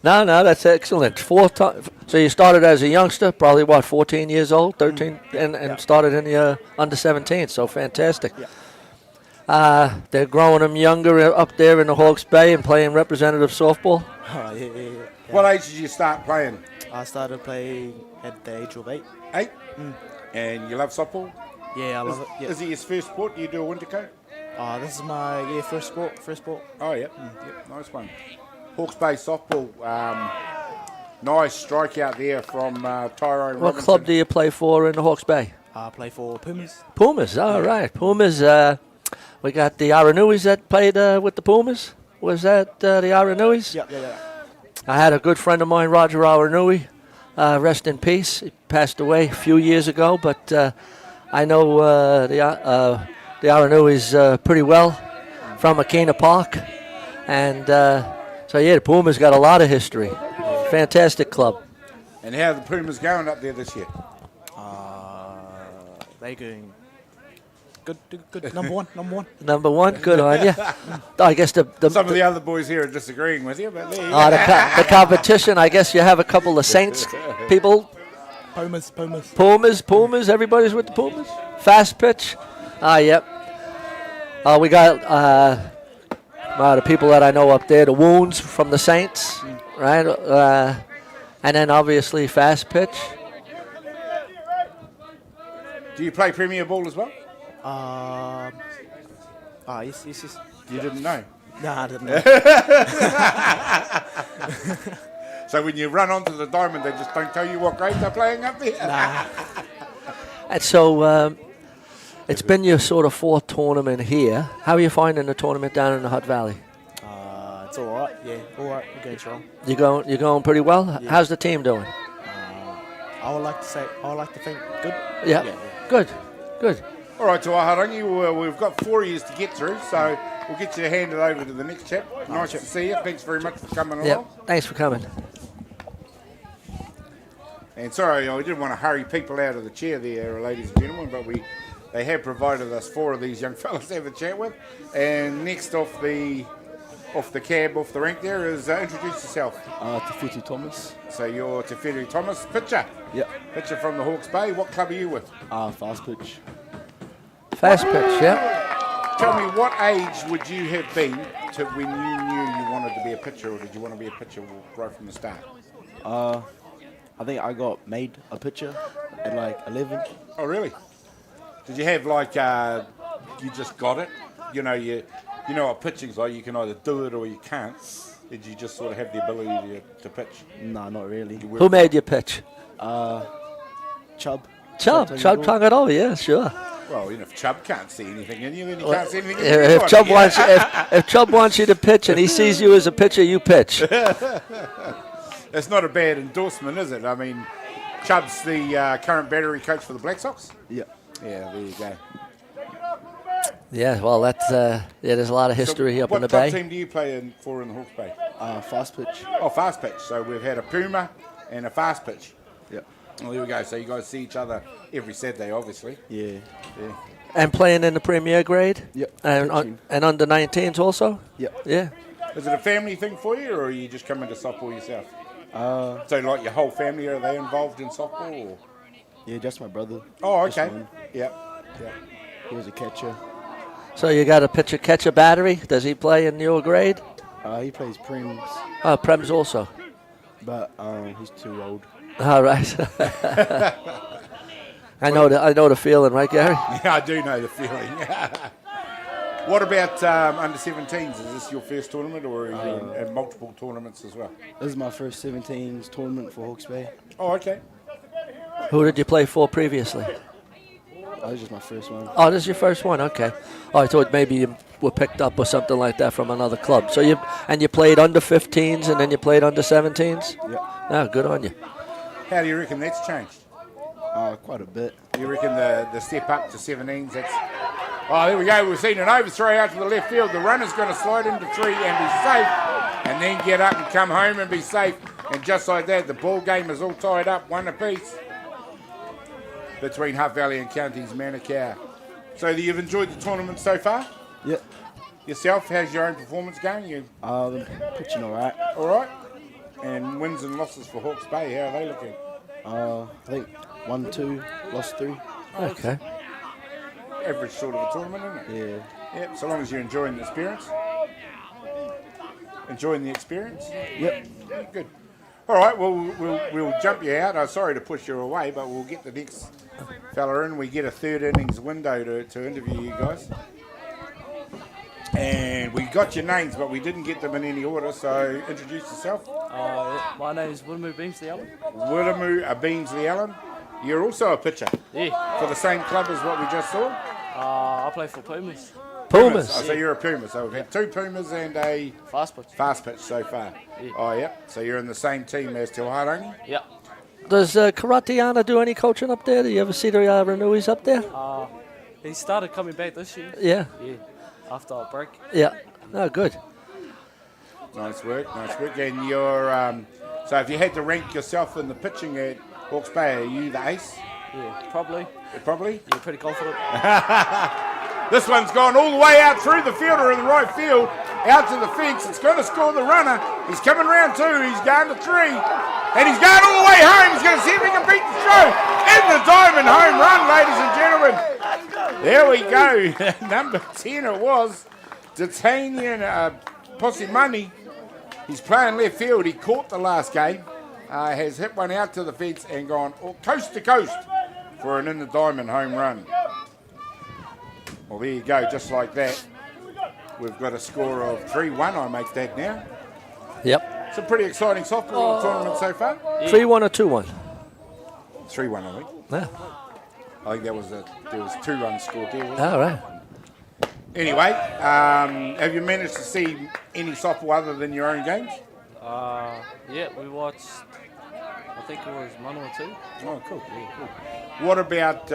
S9: No, that's excellent. So you started as a youngster, probably, 14 years old, 13, and started in the under 17, so fantastic.
S21: Yeah.
S9: They're growing them younger up there in the Hawke's Bay and playing representative softball.
S21: Oh, yeah.
S8: What age did you start playing?
S21: I started playing at the age of 8.
S8: 8? And you love softball?
S21: Yeah, I love it. Yeah.
S8: Is it your first sport? Do you do a winter coat?
S21: This is my first sport.
S8: Oh, yeah. Yep, nice one. Hawke's Bay softball. Nice strikeout there from Tyrone
S9: What
S8: Robinson.
S9: club do you play for in the Hawke's Bay?
S21: I play for Pumas.
S9: Pumas, right. Pumas, we got the Aranuis that played with the Pumas. Was that the Aranuis?
S21: Yeah.
S9: I had a good friend of mine, Roger Aranui, rest in peace. He passed away a few years ago, but I know the Aranuis pretty well from Akina Park. And so, yeah, the Pumas got a lot of history. Fantastic club.
S8: And how are the Pumas going up there this year?
S21: They're going good. Number one.
S9: Number one, good on you. I guess some
S8: of the other boys here are disagreeing with you, but there you go.
S9: The competition, I guess you have a couple of Saints people.
S21: Pumas.
S9: Pumas, everybody's with the Pumas. Fast pitch. Yep. We got the people that I know up there, the Wounds from the Saints, right? And then obviously fast pitch.
S8: Do you play Premier Ball as well?
S21: Yes.
S8: You didn't know?
S21: Nah, I didn't know.
S8: So when you run onto the diamond, they just don't tell you what grade they're playing up there?
S21: Nah.
S9: And so it's been your sort of fourth tournament here. How are you finding the tournament down in the Hutt Valley?
S21: It's all right. Yeah, all right. We're going strong.
S9: You're going pretty well.
S21: Yeah.
S9: How's the team doing?
S21: I would like to think good.
S9: Yeah. Good.
S8: All right, Tuaharangi, we've got 4 years to get through, so we'll get you handed over to the next chap. Nice to see you. Thanks very much for coming along.
S9: Thanks for coming.
S8: And sorry, I didn't want to hurry people out of the chair there, ladies and gentlemen, but they have provided us 4 of these young fellas to have a chat with. And next off the rank there is introduce yourself.
S22: Tefiti Thomas.
S8: So you're Tefiti Thomas, pitcher.
S22: Yep.
S8: Pitcher from the Hawke's Bay. What club are you with?
S22: Fast pitch.
S9: Fast pitch, yeah.
S8: Tell me, what age would you have been to when you knew you wanted to be a pitcher, or did you want to be a pitcher right from the start?
S22: I think I got made a pitcher at like 11.
S8: Oh, really? Did you have you just got it? You know what pitching's like. You can either do it or you can't. Did you just sort of have the ability to pitch?
S22: No, not really.
S9: Who made you pitch?
S22: Chubb.
S9: Chubb Tangaroa, yeah, sure.
S8: Well, if Chubb can't see anything in you, then he can't see anything in
S9: if Chubb wants you to pitch and he sees you as a pitcher, you pitch.
S8: That's not a bad endorsement, is it? I mean, Chubb's the current battery coach for the Black Sox?
S22: Yeah.
S8: Yeah, there you go.
S9: Yeah, well, that's there's a lot of history up in the Bay.
S8: What club team do you play for in the Hawke's Bay?
S22: Fast pitch.
S8: Oh, fast pitch. So we've had a Puma and a fast pitch.
S22: Yep.
S8: Well, there we go. So you guys see each other every Saturday, obviously.
S22: Yeah.
S9: And playing in the Premier grade?
S22: Yep.
S9: And under 19s also?
S22: Yep.
S9: Yeah.
S8: Is it a family thing for you, or are you just coming to softball yourself? So like your whole family, are they involved in softball? Or?
S22: Yeah, just my brother.
S8: Oh, okay. Yeah.
S22: He was a catcher.
S9: So you got a pitcher-catcher battery. Does he play in your grade?
S22: He plays Prems.
S9: Oh, Prems also.
S22: But he's too old.
S9: All right. I know the feeling, right, Gary?
S8: Yeah, I do know the feeling. What about under 17s? Is this your first tournament, or are you in multiple tournaments as well?
S22: This is my first 17s tournament for Hawke's Bay.
S8: Oh, okay.
S9: Who did you play for previously?
S22: This is just my first one.
S9: Oh, this is your first one? Okay. Oh, I thought maybe you were picked up or something like that from another club. So you played under 15s and then you played under 17s?
S22: Yeah.
S9: Oh, good on you.
S8: How do you reckon that's changed?
S22: Quite a bit.
S8: You reckon the step up to 17s, that's... Oh, there we go. We've seen an overthrow out to the left field. The runner's going to slide into 3 and be safe, and then get up and come home and be safe. And just like that, the ball game is all tied up, 1 apiece, between Hutt Valley and Counties Manukau. So you've enjoyed the tournament so far?
S22: Yeah.
S8: Yourself, how's your own performance going? You
S22: Pitching all right.
S8: all right? And wins and losses for Hawke's Bay, how are they looking?
S22: I think 1-2, lost 3.
S9: Okay.
S8: Average sort of a tournament, isn't it?
S22: Yeah.
S8: Yep, so long as you're enjoying the experience. Enjoying the experience?
S22: Yep.
S8: Yeah, good. All right, well, we'll jump you out. I'm sorry to push you away, but we'll get the next fella in. We get a third innings window to interview you guys. And we got your names, but we didn't get them in any order, so introduce yourself.
S6: My name is Willimu Beamsley Allen.
S8: Willimu Beamsley Allen. You're also a pitcher.
S6: Yeah.
S8: For the same club as what we just saw?
S6: I play for Pumas.
S9: Pumas.
S8: Oh, so you're a Puma. So we've had 2 Pumas and a
S6: Fast pitch.
S8: Fast pitch so far.
S6: Yeah.
S8: Oh, yeah. So you're in the same team as Te Wairangi?
S6: Yep.
S9: Does Karatiana do any coaching up there? Do you ever see the Renewies up there?
S6: He started coming back this year.
S9: Yeah.
S6: Yeah. After a break.
S9: Yeah. Oh, good.
S8: Nice work, nice work. And you're, so if you had to rank yourself in the pitching at Hawke's Bay, are you the ace?
S6: Yeah, probably.
S8: Probably?
S6: Yeah, pretty confident.
S8: This one's gone all the way out through the fielder in the right field, out to the fence. It's going to score the runner. He's coming round 2. He's going to 3. And he's going all the way home. He's going to see if he can beat the show. In the diamond home run, ladies and gentlemen. There we go. Number 10 it was. Titanian Posimani. He's playing left field. He caught the last game. Has hit one out to the fence and gone coast to coast for an in the diamond home run. Well, there you go, just like that. We've got a score of 3-1, I make that now.
S9: Yep.
S8: It's a pretty exciting softball tournament so far.
S9: 3-1 or 2-1?
S8: 3-1, I think.
S9: Yeah.
S8: I think there was 2 runs scored there. Wasn't
S9: All right.
S8: Anyway, have you managed to see any softball other than your own games?
S6: Yeah, we watched, I think it was 1 or 2.
S8: Oh, cool. Yeah, cool. What about,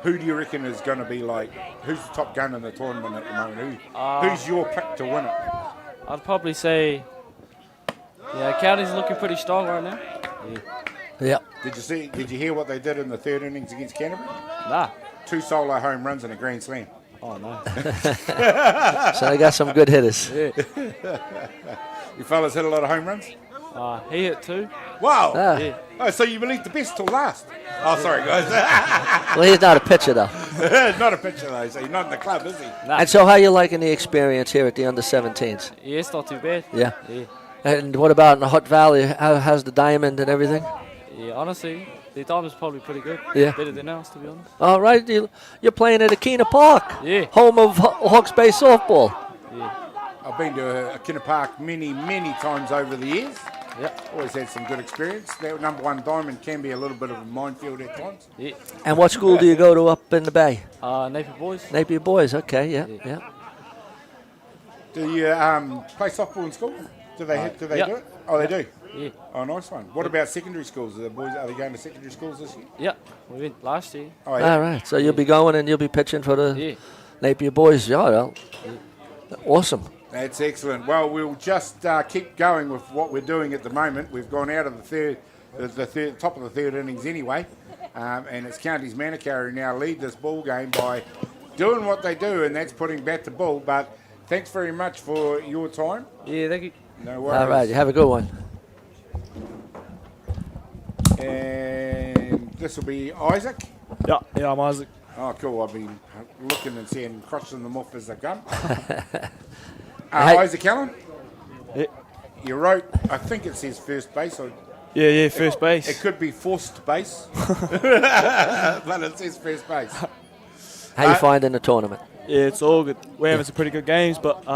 S8: who do you reckon is going to be like, who's the top gun in the tournament at the moment? Who's your pick to win it?
S6: I'd probably say, County's looking pretty strong right now.
S9: Yeah.
S8: Did you hear what they did in the 3rd innings against Canterbury?
S6: Nah.
S8: 2 solo home runs and a grand slam.
S6: Oh, no.
S9: So they got some good hitters.
S6: Yeah.
S8: You fellas hit a lot of home runs?
S6: He hit 2.
S8: Wow.
S6: Yeah.
S8: Oh, so you believe the best till last? Oh, sorry, guys.
S9: Well, he's not a pitcher, though.
S8: Not a pitcher, though, so you're not in the club, is he?
S6: Nah.
S9: And so how you liking the experience here at the under-17s?
S6: Yeah, it's not too bad.
S9: Yeah.
S6: Yeah.
S9: And what about in the Hutt Valley? How's the diamond and everything?
S6: Yeah, honestly, the diamond's probably pretty good.
S9: Yeah.
S6: Better than ours, to be honest.
S9: All right, you're playing at Akina Park.
S6: Yeah.
S9: Home of Hawke's Bay softball.
S6: Yeah.
S8: I've been to Akina Park many, many times over the years.
S6: Yep.
S8: Always had some good experience. That number 1 diamond can be a little bit of a minefield at times.
S6: Yeah.
S9: And what school do you go to up in the Bay?
S6: Napier Boys.
S9: Napier Boys, okay, yeah.
S8: Do you play softball in school? Do they
S6: Yep.
S8: do it? Oh, they do?
S6: Yeah.
S8: Oh, nice one. What about secondary schools? Are the boys, are they going to secondary schools this year?
S6: Yeah, we went last year.
S8: Oh, yeah.
S9: All right, so you'll be going and you'll be pitching for the
S6: Yeah.
S9: Napier Boys. Yeah, well, awesome.
S8: That's excellent. Well, we'll just keep going with what we're doing at the moment. We've gone out of the top of the 3rd innings anyway, and it's Counties Manukau who now lead this ball game by doing what they do, and that's putting bat to ball. But thanks very much for your time.
S6: Yeah, thank you.
S8: No worries.
S9: All right, you have a good one.
S8: And this will be Isaac.
S22: Yeah, I'm Isaac.
S8: Oh, cool. I've been looking and seeing, crossing them off as they come.
S9: Hey.
S8: Isaac Allen?
S22: Yeah.
S8: You wrote, I think it says first base. Or
S22: Yeah, first base.
S8: It could be forced base. But it says first base.
S9: How you finding the tournament?
S22: Yeah, it's all good. We're having some pretty good games, but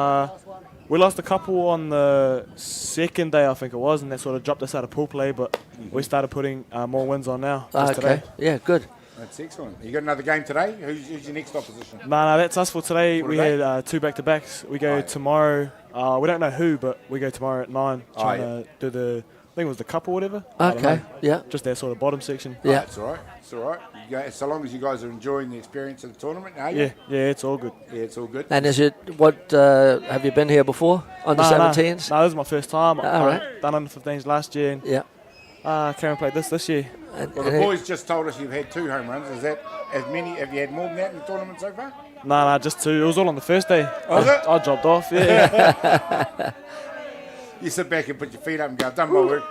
S22: we lost a couple on the 2nd day, I think it was, and that sort of dropped us out of pool play, but we started putting more wins on now. Just
S9: Okay,
S22: today.
S9: yeah, good.
S8: That's excellent. You got another game today? Who's your next opposition?
S22: No, that's us for today.
S8: What
S22: We
S8: are they?
S22: had 2 back-to-backs. We go tomorrow. We don't know who, but we go tomorrow at 9, trying to do the, I think it was the cup or whatever. I don't
S9: Okay,
S22: know.
S9: yeah.
S22: Just that sort of bottom section.
S9: Yeah.
S8: That's all right. It's all right. So long as you guys are enjoying the experience of the tournament, are you?
S22: Yeah, it's all good.
S8: Yeah, it's all good.
S9: And is it, have you been here before on the 17s?
S22: No, this is my first time.
S9: All right.
S22: I've done under 15s last year. And
S9: yeah.
S22: Karen played this year.
S8: Well, the boys just told us you've had 2 home runs. Is that as many? Have you had more than that in the tournament so far?
S22: Nah, just 2. It was all on the first day.
S8: Was it?
S22: I dropped off, yeah.
S8: You sit back and put your feet up and go, I've done my work.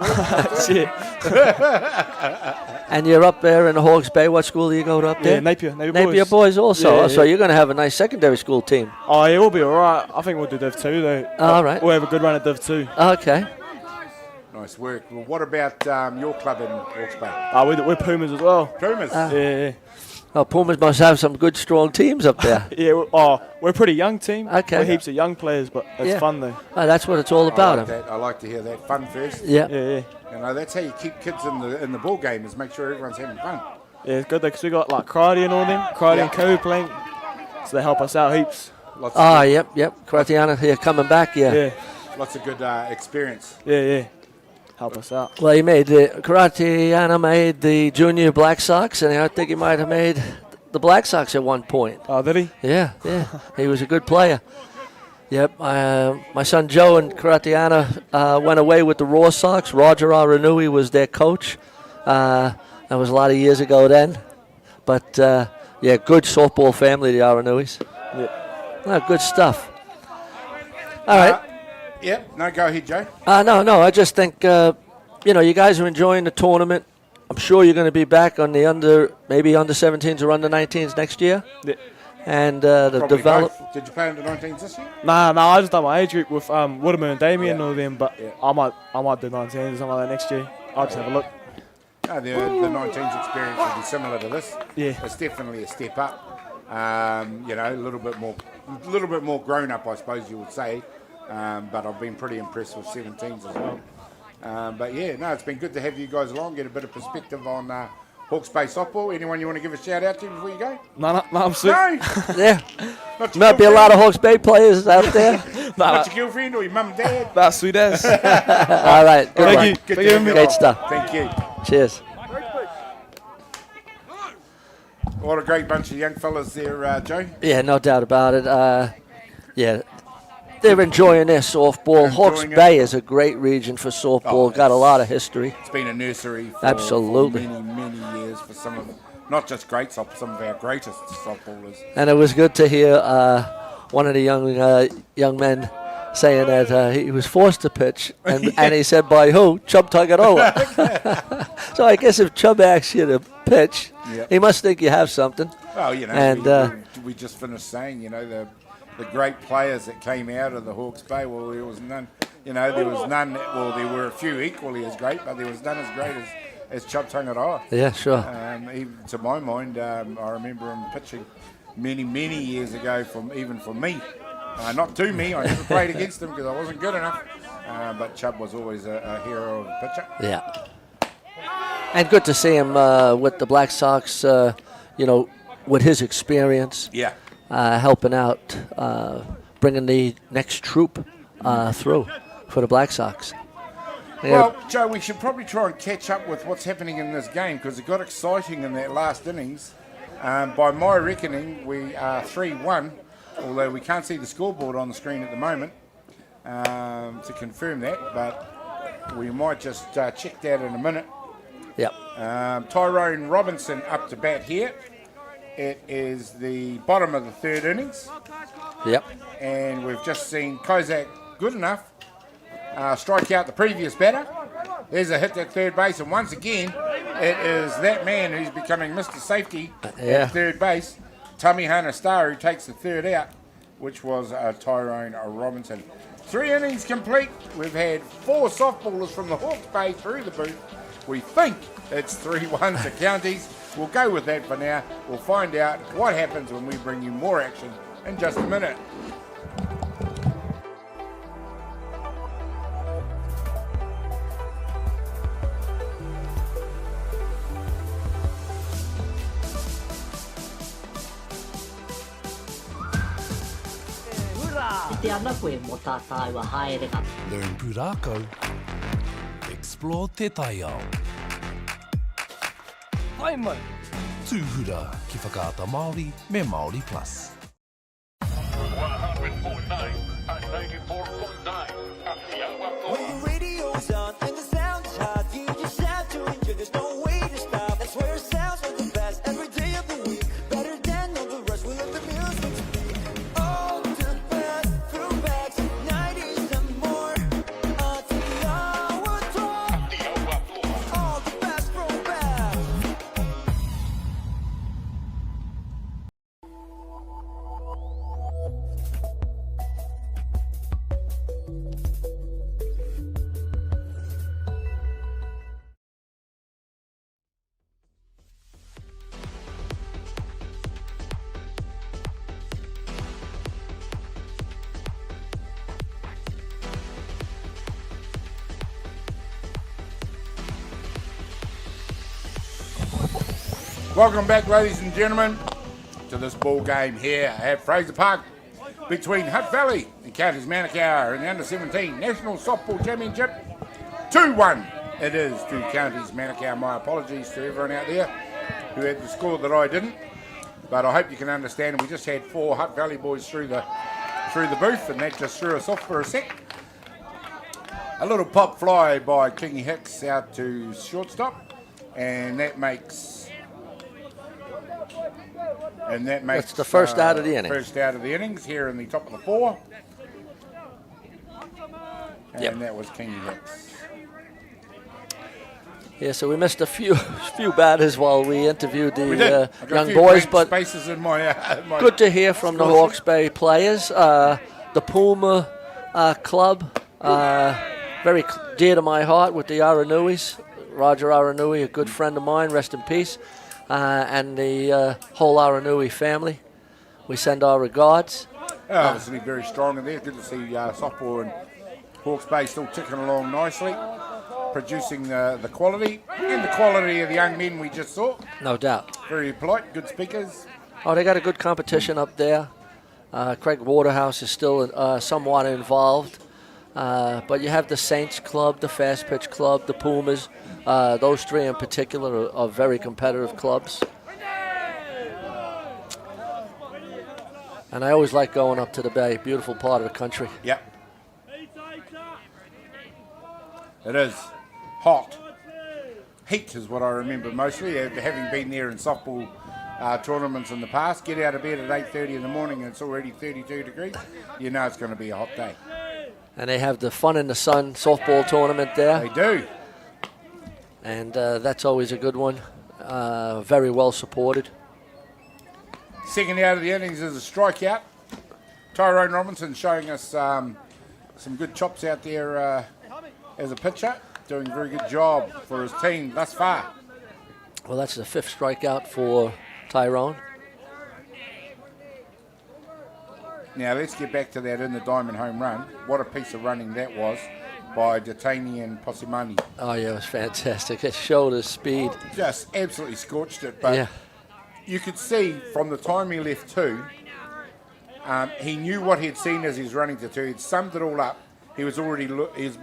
S22: Shit.
S9: And you're up there in the Hawke's Bay. What school do you go to up there?
S22: Yeah, Napier
S9: Boys also.
S22: Yeah,
S9: So you're going to have a nice secondary school team.
S22: Oh, yeah, we'll be all right. I think we'll do Div 2, though.
S9: All right.
S22: We'll have a good run at Div 2.
S9: Okay.
S8: Nice work. Well, what about your club in Hawke's Bay?
S22: We're Pumas as well.
S8: Pumas?
S22: Yeah.
S9: Oh, Pumas must have some good, strong teams up there.
S22: Yeah, we're a pretty young team.
S9: Okay.
S22: We're heaps of young players, but it's fun, though.
S9: Oh, that's what it's all about.
S8: I like to hear that. Fun first.
S9: Yeah.
S22: Yeah.
S8: You know, that's how you keep kids in the ball game, is make sure everyone's having fun.
S22: Yeah, it's good, though, because we got, like, karate and all them. Karate and co playing. So they help us out heaps.
S9: Yep. Karatiana here coming back,
S22: Yeah.
S8: Lots of good experience.
S22: Yeah. Help us out.
S9: Well, he made Karatiana made the junior Black Sox, and I think he might have made the Black Sox at one point.
S22: Oh, did he?
S9: Yeah. He was a good player. Yep. My son Joe and Karatiana went away with the Raw Sox. Roger Aranui was their coach. That was a lot of years ago then. But, good softball family, the Aranuis.
S22: Yeah.
S9: Good stuff. All right.
S8: No, go ahead, Joe.
S9: No. I just think, you guys are enjoying the tournament. I'm sure you're going to be back on the under 17s or under 19s next year.
S22: Yeah.
S9: And the develop.
S8: Both. Did you play under 19s this year?
S22: Nah, I just done my age group with Woodman and Damien and all them, but I might do 19s or something like that next year. I'll just have a look.
S8: No, the 19s experience will be similar to this.
S22: Yeah.
S8: It's definitely a step up. A little bit more grown up, I suppose you would say. But I've been pretty impressed with 17s as well. It's been good to have you guys along, get a bit of perspective on Hawke's Bay softball. Anyone you want to give a shout out to before you go?
S22: No, I'm sick.
S8: No?
S9: Yeah. Might be a lot of Hawke's Bay players out there.
S8: Not your girlfriend or your mum and dad?
S22: That's sweet as.
S9: All right.
S22: Thank you.
S9: Great stuff.
S8: Thank you.
S9: Cheers.
S8: What a great bunch of young fellas there, Joe.
S9: Yeah, no doubt about it. They're enjoying their softball. Hawke's Bay is a great region for softball. Got a lot of history.
S8: It's been a nursery for
S9: absolutely
S8: many years for some of them. Not just great softball, some of our greatest softballers.
S9: And it was good to hear one of the young men saying that he was forced to pitch, and he said, by who? Chub Tagaroa. So I guess if Chub asks you to pitch, he must think you have something.
S8: Well, and we just finished saying, the great players that came out of the Hawke's Bay, well, there was none. There was none. Well, there were a few equally as great, but there was none as great as Chub Tagaroa.
S9: Yeah, sure.
S8: Even to my mind, I remember him pitching many years ago. Even for me, not to me. I never played against him because I wasn't good enough. But Chub was always a hero of a pitcher.
S9: Yeah. And good to see him with the Black Sox. With his experience.
S8: Yeah.
S9: Helping out, bringing the next troop through for the Black Sox.
S8: Well, Joe, we should probably try and catch up with what's happening in this game because it got exciting in that last innings. By my reckoning, we are 3-1, although we can't see the scoreboard on the screen at the moment to confirm that, but we might just check that in a minute.
S9: Yep.
S8: Tyrone Robinson up to bat here. It is the bottom of the third innings.
S9: Yep.
S8: And we've just seen Kozak Goodenough strike out the previous batter. There's a hit at third base, and once again, it is that man who's becoming Mr. Safety at third base, Tamihana Star, who takes the third out, which was Tyrone Robinson. 3 innings complete. We've had 4 softballers from the Hawke's Bay through the booth. We think it's 3-1 to Counties. We'll go with that for now. We'll find out what happens when we bring you more action in just a minute.
S7: Learn Purako. Explore Te Taiao.
S6: Hai mai.
S7: Tūhura ki whakaata Māori me Māori Plus.
S17: 100.9 and 94.9 Atiawa Toa. When the radio's on and the sound is hot, you just have to enjoy. There's no way to stop. That's where it sounds like the best every day of the week. Better than all the rest. We let the music
S8: Welcome back, ladies and gentlemen, to this ball game here at Fraser Park between Hutt Valley and Counties Manukau in the Under-17 National Softball Championship. 2-1 it is to Counties Manukau. My apologies to everyone out there who had the score that I didn't, but I hope you can understand we just had 4 Hutt Valley boys through the booth, and that just threw us off for a sec. A little pop fly by Kingy Hicks out to shortstop, and that makes
S9: That's the first out of the inning.
S8: First out of the innings here in the top of the 4. And that was Kingy Hicks.
S9: Yeah, so we missed a few batters while we interviewed the young
S8: a few
S9: boys,
S8: blank
S9: but
S8: spaces in my
S9: good to hear from the Hawke's Bay players. The Puma Club, very dear to my heart with the Aranuis. Roger Aranui, a good friend of mine, rest in peace, and the whole Aranui family. We send our regards.
S8: Obviously very strong in there. Good to see softball and Hawke's Bay still ticking along nicely, producing the quality and the quality of the young men we just saw.
S9: No doubt.
S8: Very polite, good speakers.
S9: Oh, they got a good competition up there. Craig Waterhouse is still somewhat involved. But you have the Saints Club, the Fast Pitch Club, the Pumas. Those 3 in particular are very competitive clubs. And I always like going up to the Bay. Beautiful part of the country.
S8: Yep. It is hot. Heat is what I remember mostly, having been there in softball tournaments in the past. Get out of bed at 8:30 in the morning and it's already 32 degrees. You know it's going to be a hot day.
S9: And they have the Fun in the Sun softball tournament there.
S8: They do.
S9: And that's always a good one. Very well supported.
S8: Second out of the innings is a strikeout. Tyrone Robinson showing us some good chops out there as a pitcher. Doing a very good job for his team thus far.
S9: Well, that's the 5th strikeout for Tyrone.
S8: Now let's get back to that in the diamond home run. What a piece of running that was by Detani and Posimani.
S9: Oh yeah, it was fantastic. It showed his speed.
S8: Just absolutely scorched it. But you could see from the time he left 2, he knew what he'd seen as he was running to 2. He'd summed it all up. His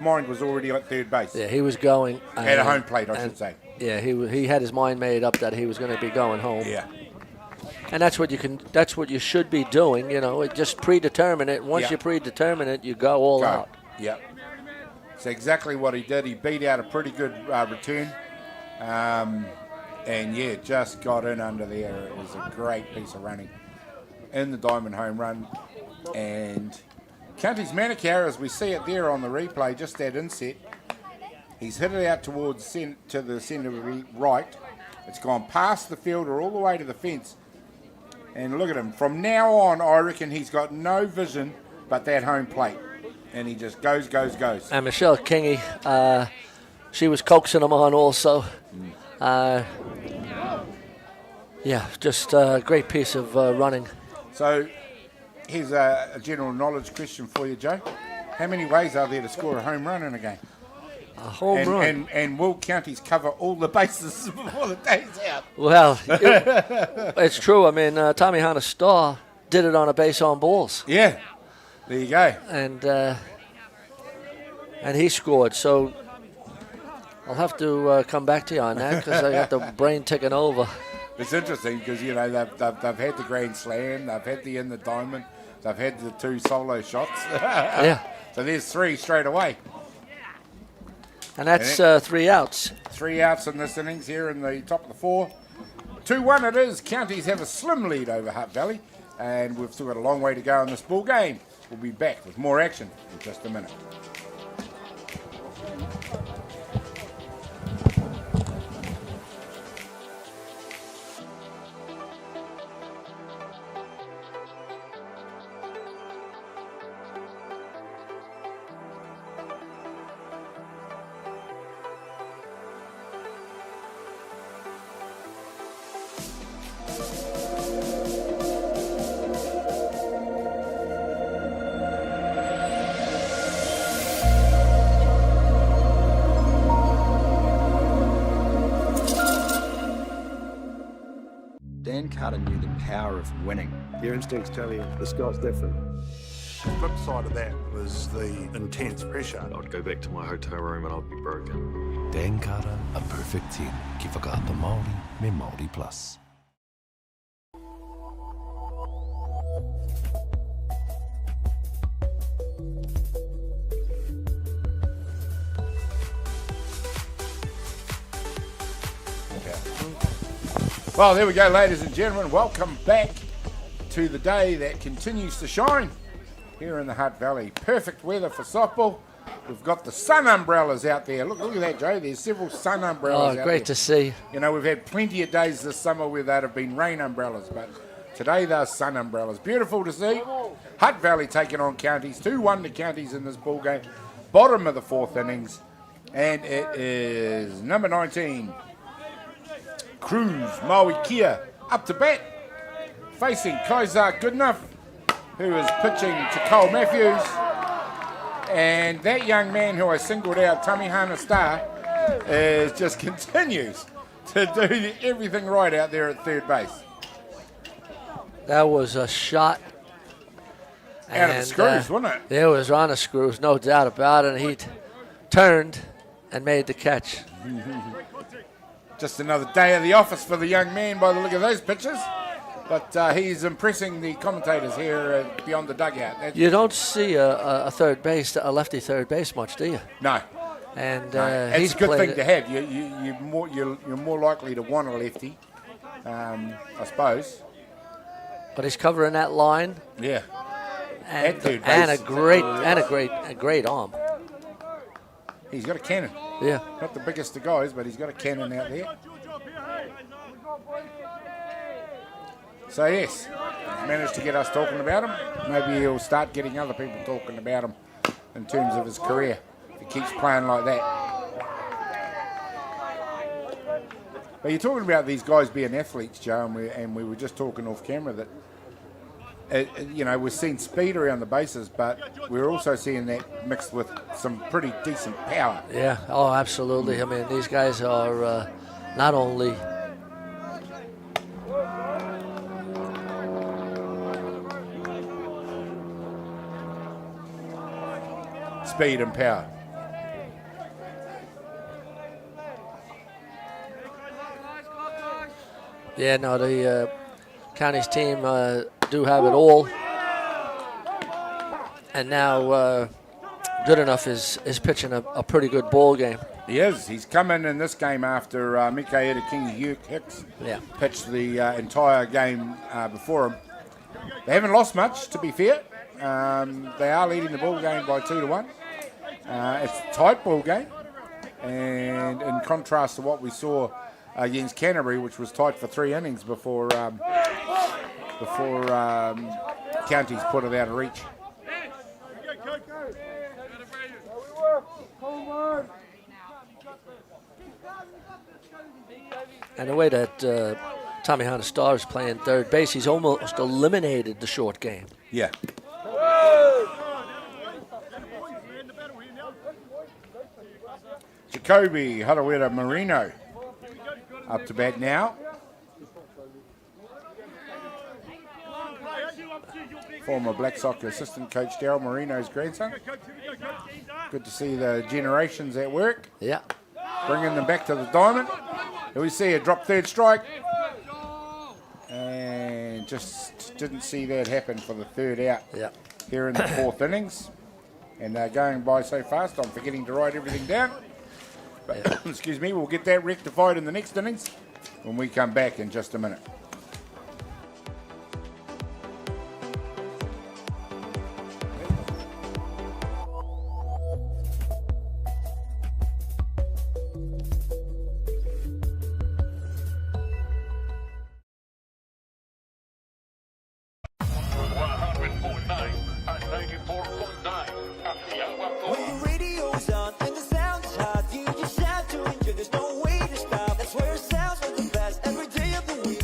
S8: mind was already at third base.
S9: Yeah, he was going
S8: at a home plate, I should say.
S9: Yeah, he had his mind made up that he was going to be going home.
S8: Yeah.
S9: And that's what you should be doing, you know. Just predetermine it. Once you predetermine it, you go all out.
S8: Yep. It's exactly what he did. He beat out a pretty good return. And just got in under there. It was a great piece of running in the diamond home run. And Counties Manukau, as we see it there on the replay, just that inset, he's hit it out towards to the centre right. It's gone past the fielder all the way to the fence. And look at him. From now on, I reckon he's got no vision but that home plate. And he just goes.
S9: And Michelle Kingy, she was coaxing him on also. Just a great piece of running.
S8: So here's a general knowledge question for you, Joe. How many ways are there to score a home run in a game?
S9: A home run.
S8: And will counties cover all the bases before the day's out?
S9: Well, it's true. I mean, Tommy Hunter Starr did it on a base on balls.
S8: Yeah, there you go.
S9: And he scored. So I'll have to come back to you on that because I got the brain ticking over.
S8: It's interesting because, you know, they've had the Grand Slam, they've had the In the Diamond, they've had the 2 solo shots. So there's 3 straight away.
S9: And that's 3 outs.
S8: 3 outs in this innings here in the top of the 4. 2-1 it is. Counties have a slim lead over Hutt Valley, and we've still got a long way to go in this ball game. We'll be back with more action in just a minute.
S19: Carter knew the power of winning.
S20: Your instincts tell you the Scots different. The flip side of that was the intense pressure.
S7: I'd go back to my hotel room and I'd be broken. Dan Carter, a perfect 10. Ki whakaata Māori, me Māori Plus.
S8: Well, there we go, ladies and gentlemen. Welcome back to the day that continues to shine here in the Hutt Valley. Perfect weather for softball. We've got the sun umbrellas out there. Look at that, Joe. There's several sun umbrellas out there.
S9: Oh, great to see.
S8: You know, we've had plenty of days this summer where that have been rain umbrellas, but today they're sun umbrellas. Beautiful to see. Hutt Valley taking on Counties. 2-1 to Counties in this ball game. Bottom of the fourth innings. And it is number 19. Cruz Maui Kia up to bat, facing Kaizar Goodenough, who is pitching to Cole Matthews. And that young man who I singled out, Tamihana Star, just continues to do everything right out there at third base.
S9: That was a shot.
S8: Out of the screws, wasn't it?
S9: It was on the screws, no doubt about it. He turned and made the catch.
S8: Just another day of the office for the young man by the look of those pictures. But he's impressing the commentators here beyond the dugout.
S9: You don't see a third base, a lefty third base much, do you?
S8: No.
S9: And
S8: it's
S9: he's
S8: a good thing
S9: it.
S8: to have. You're more likely to want a lefty, I suppose.
S9: But he's covering that line.
S8: Yeah.
S9: And,
S8: At third base.
S9: and a great arm.
S8: He's got a cannon.
S9: Yeah.
S8: Not the biggest of guys, but he's got a cannon out there. So yes, he's managed to get us talking about him. Maybe he'll start getting other people talking about him in terms of his career if he keeps playing like that. But you're talking about these guys being athletes, Joe, and we were just talking off camera that we're seeing speed around the bases, but we're also seeing that mixed with some pretty decent power.
S9: Yeah, oh, absolutely. I mean, these guys are not only
S8: speed and power.
S9: Yeah, no, the Counties team do have it all. And now Goodenough is pitching a pretty good ball game.
S8: He is. He's come in this game after Mikaela King-Hicks pitched the entire game before him. They haven't lost much, to be fair. They are leading the ball game by 2-1. It's a tight ball game. And in contrast to what we saw against Canterbury, which was tight for 3 innings before Counties put it out of reach.
S9: And the way that Tamihana Star is playing third base, he's almost eliminated the short game.
S8: Yeah. Jacoby Harawira Marino up to bat now. Former Black Sox assistant coach Daryl Marino's grandson. Good to see the generations at work.
S9: Yeah.
S8: Bringing them back to the diamond. Here we see a drop third strike. And just didn't see that happen for the third out here in the fourth innings. And they're going by so fast, I'm forgetting to write everything down. But, excuse me, we'll get that rectified in the next innings when we come back in just a minute.
S17: When the radio's on and the sound is hot, you just shout to enjoy. There's no way to stop. That's where it sounds from the best every day of the week.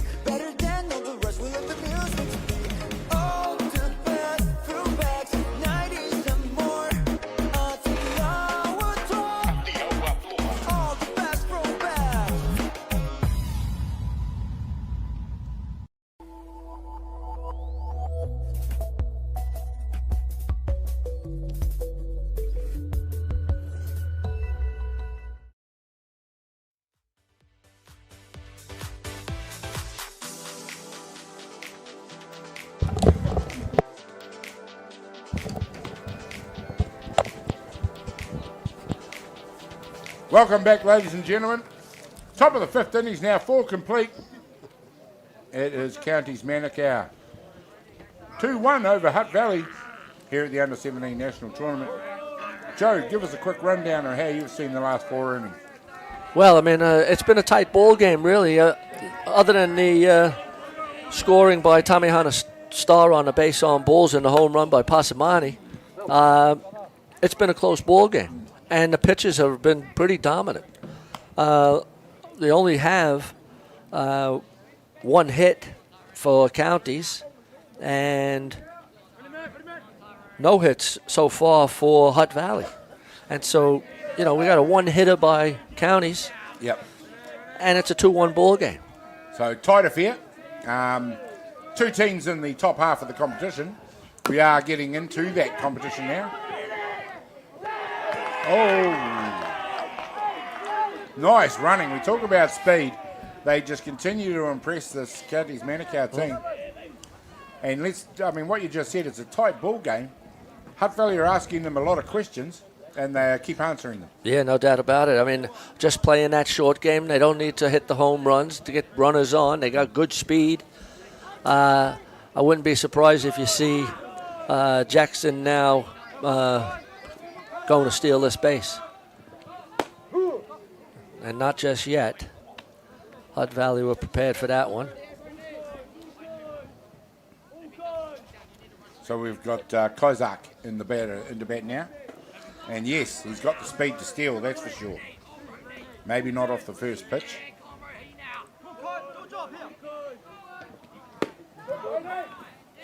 S8: Welcome back, ladies and gentlemen. Top of the fifth innings now, 4 complete. It is Counties Manukau 2-1 over Hutt Valley here at the Under-17 National Tournament. Joe, give us a quick rundown of how you've seen the last 4 innings.
S9: Well, I mean, it's been a tight ball game, really. Other than the scoring by Tamihana Star on the base on balls and the home run by Pasamani, it's been a close ball game. And the pitchers have been pretty dominant. They only have 1 hit for Counties and no hits so far for Hutt Valley. And so, we got a 1-hitter by Counties.
S8: Yep.
S9: And it's a 2-1 ball game.
S8: So tight affair. 2 teams in the top half of the competition. We are getting into that competition now. Oh, nice running. We talk about speed. They just continue to impress this Counties Manukau team. And what you just said, it's a tight ball game. Hutt Valley are asking them a lot of questions, and they keep answering them.
S9: Yeah, no doubt about it. I mean, just playing that short game, they don't need to hit the home runs to get runners on. They got good speed. I wouldn't be surprised if you see Jackson now going to steal this base. And not just yet. Hutt Valley were prepared for that one.
S8: So we've got Kozak in the bat now. And yes, he's got the speed to steal, that's for sure. Maybe not off the first pitch.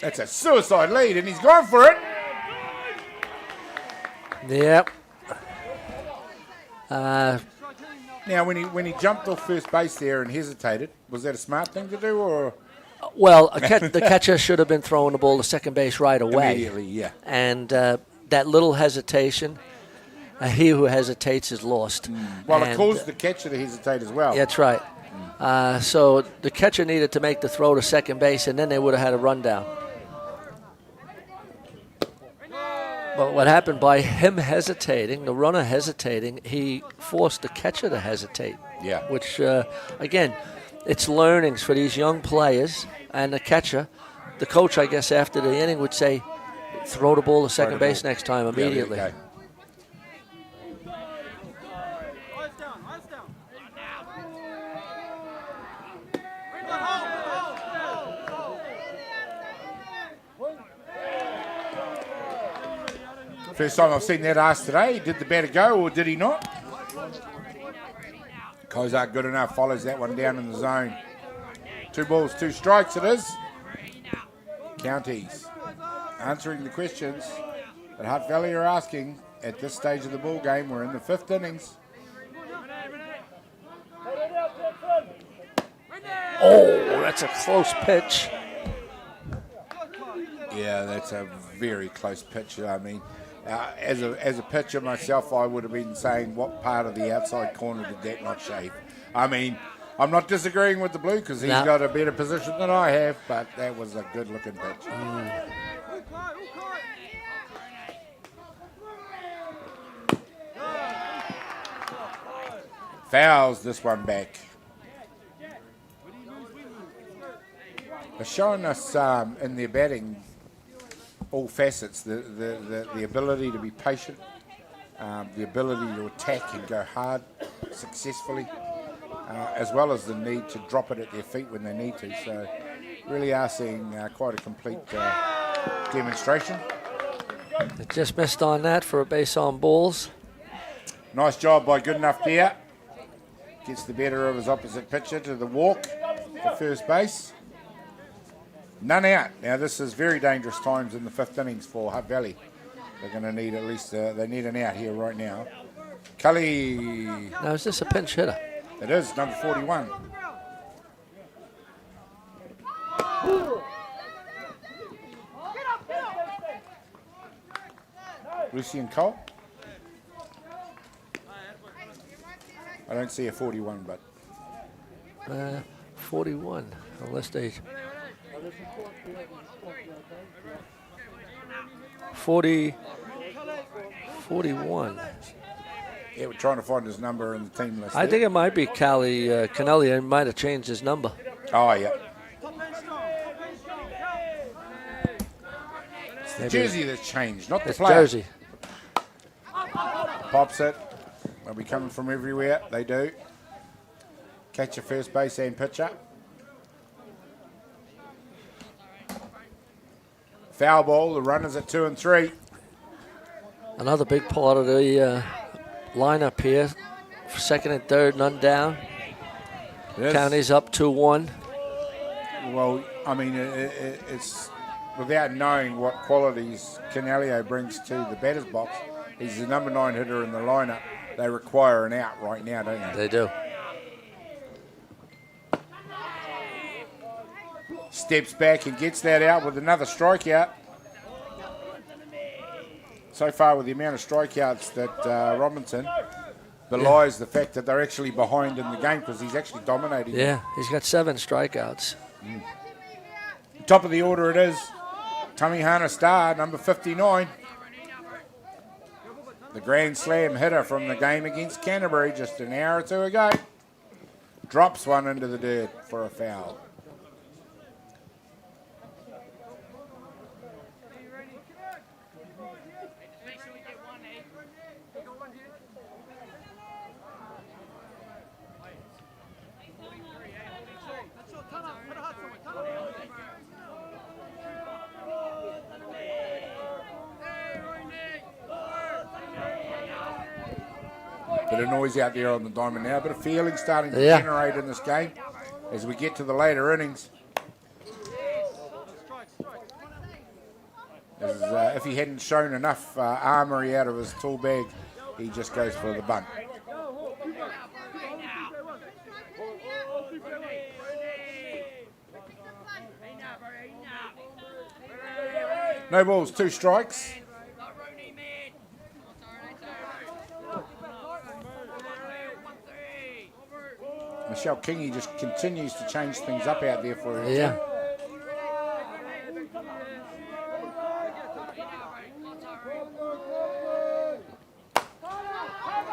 S8: That's a suicide lead, and he's gone for it.
S9: Yep.
S8: Now, when he jumped off first base there and hesitated, was that a smart thing to do, or?
S9: Well, the catcher should have been throwing the ball to second base right away.
S8: Immediately, yeah.
S9: And that little hesitation, he who hesitates is lost.
S8: Well, it caused the catcher to hesitate as well.
S9: That's right. So the catcher needed to make the throw to second base, and then they would have had a rundown. But what happened by him hesitating, the runner hesitating, he forced the catcher to hesitate.
S8: Yeah.
S9: Which, again, it's learnings for these young players and the catcher. The coach, I guess, after the inning would say, throw the ball to second base next time immediately.
S8: Yeah, First time I've seen that asked today. Did the batter go or did he not? Kozak good enough, follows that one down in the zone. 2 balls, 2 strikes it is. Counties answering the questions that Hutt Valley are asking at this stage of the ball game. We're in the 5th innings.
S9: Oh, that's a close pitch.
S8: Yeah, that's a very close pitch. I mean, as a pitcher myself, I would have been saying, what part of the outside corner did that not shave? I mean, I'm not disagreeing with the blue because he's got a better position than I have, but that was a good-looking pitch. Fouls this one back. They're showing us in their batting all facets, the ability to be patient, the ability to attack and go hard successfully, as well as the need to drop it at their feet when they need to. So really are seeing quite a complete demonstration.
S9: They just missed on that for a base on balls.
S8: Nice job by Good Enough there. Gets the better of his opposite pitcher to the walk for first base. None out. Now this is very dangerous times in the 5th innings for Hutt Valley. They're going to need at least, they need an out here right now. Cully.
S9: Now is this a pinch hitter?
S8: It is, number 41. Lucian Cole. I don't see a 41, but
S9: 41, unless they 41.
S8: Yeah, we're trying to find his number in the team list.
S9: I think it might be Callie Canelli. He might have changed his number.
S8: Oh, yeah. It's the jersey that's changed, not the
S9: it's
S8: player.
S9: Jersey.
S8: Pops it. They'll be coming from everywhere. They do. Catch your first base and pitcher. Foul ball. The runners at 2 and 3.
S9: Another big part of the lineup here. For second and third, none down.
S8: Yes.
S9: County's up 2-1.
S8: Well, I mean, it's without knowing what qualities Canelio brings to the batter's box. He's the number 9 hitter in the lineup. They require an out right now, don't they?
S9: They do.
S8: Steps back and gets that out with another strikeout. So far with the amount of strikeouts that Robinson belies the fact that they're actually behind in the game because he's actually dominating.
S9: Yeah, he's got 7 strikeouts.
S8: Top of the order it is. Tamihana Star, number 59. The Grand Slam hitter from the game against Canterbury just an hour or two ago. Drops one into the dirt for a foul. Bit of noise out there on the diamond now. Bit of feeling starting to generate in this game as we get to the later innings. As, if he hadn't shown enough armoury out of his tool bag, he just goes for the bunt. No balls, 2 strikes. Michelle Kingy just continues to change things up out there for her.
S9: Yeah.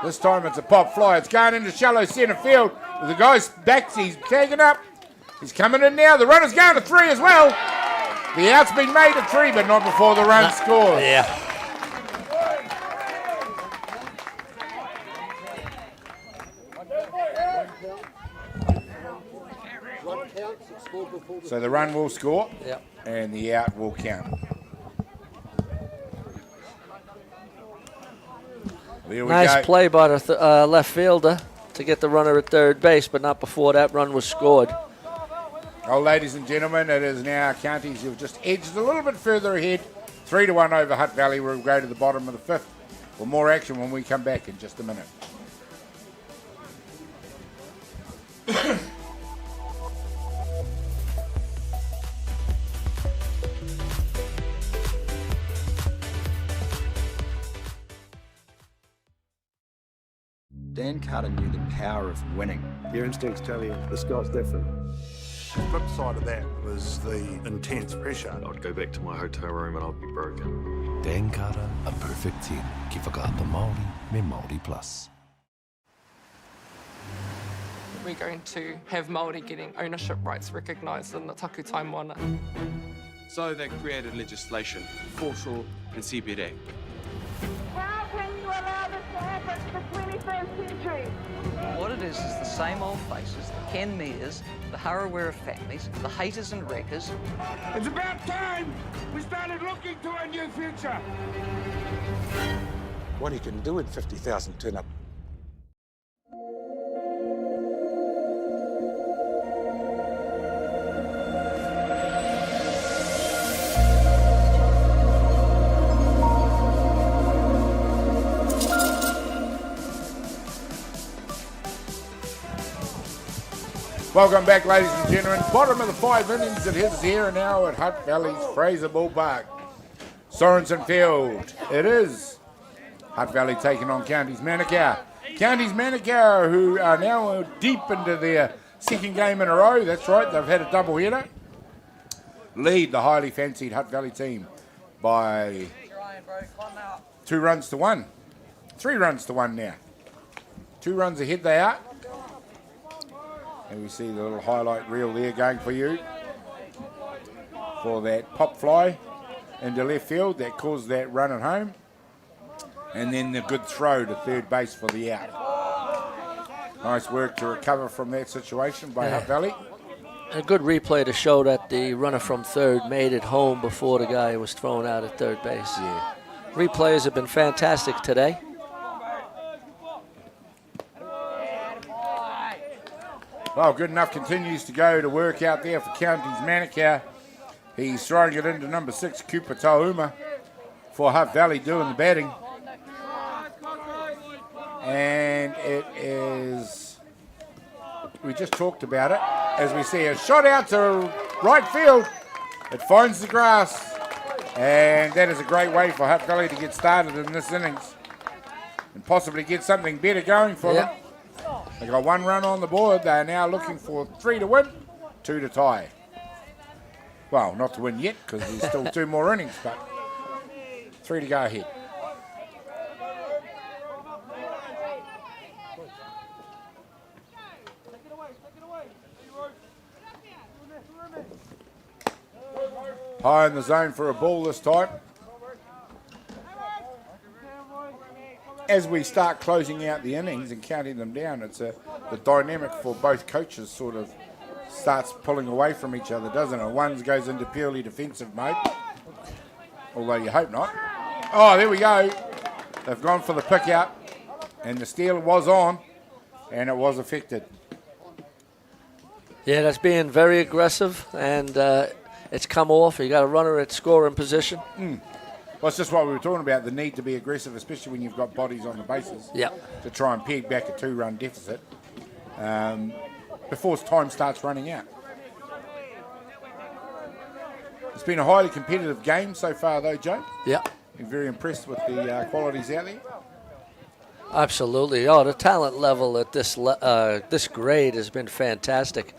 S8: This time it's a pop fly. It's going into shallow centre field. The guy's back. He's tagging up. He's coming in now. The runner's going to 3 as well. The out's been made at 3, but not before the run scores.
S9: Yeah.
S8: So the run will score,
S9: yep,
S8: and the out will count.
S9: Nice play by the left fielder to get the runner at third base, but not before that run was scored.
S8: Oh, ladies and gentlemen, it is now counties who've just edged a little bit further ahead. 3-1 over Hutt Valley. We'll go to the bottom of the 5th. For more action when we come back in just a minute.
S19: Dan Carter knew the power of winning.
S20: Your instincts tell you the sky's different. The flip side of that was the intense pressure.
S7: I'd go back to my hotel room and I'd be broken. Dan Carter, a perfect team. Ki whakaata Māori, me Māori Plus.
S1: We're going to have Māori getting ownership rights recognised in the takutai moana.
S10: So they created legislation, foreshore and CBD.
S17: How can you allow this to happen in the 21st century?
S23: What it is the same old faces, the Ken Mears, the Harawira families, the haters and wreckers.
S17: It's about time we started looking to a new future.
S20: What he can do in 50,000 turn up.
S8: Welcome back, ladies and gentlemen. Bottom of the 5 innings it is here and now at Hutt Valley's Fraser Ballpark. Sorensen Field. It is Hutt Valley taking on Counties Manukau. Counties Manukau, who are now deep into their second game in a row. That's right, they've had a double header. Lead the highly fancied Hutt Valley team by 2 runs to 1. 3 runs to 1 now. 2 runs ahead they are. And we see the little highlight reel there going for you for that pop fly into left field that caused that run at home. And then the good throw to third base for the out. Nice work to recover from that situation by Hutt Valley.
S9: A good replay to show that the runner from third made it home before the guy was thrown out at third base.
S8: Yeah.
S9: Replays have been fantastic today.
S8: Well, good enough continues to go to work out there for Counties Manukau. He's throwing it into number 6, Cooper Tauma, for Hutt Valley doing the batting. And it is, we just talked about it, as we see a shot out to right field. It finds the grass. And that is a great way for Hutt Valley to get started in this innings and possibly get something better going for them. They got 1 run on the board. They are now looking for 3 to win, 2 to tie. Well, not to win yet because there's still 2 more innings, but 3 to go ahead. High in the zone for a ball this time. As we start closing out the innings and counting them down, it's the dynamic for both coaches sort of starts pulling away from each other, doesn't it? One goes into purely defensive mode, although you hope not. Oh, there we go. They've gone for the pick out, and the steal was on, and it was affected.
S9: Yeah, that's being very aggressive, and it's come off. You got a runner at scoring position.
S8: Well, it's just what we were talking about, the need to be aggressive, especially when you've got bodies on the bases, to try and peg back a 2-run deficit before time starts running out. It's been a highly competitive game so far, though, Joe.
S9: Yeah.
S8: Been very impressed with the qualities out there.
S9: Absolutely. Oh, the talent level at this grade has been fantastic.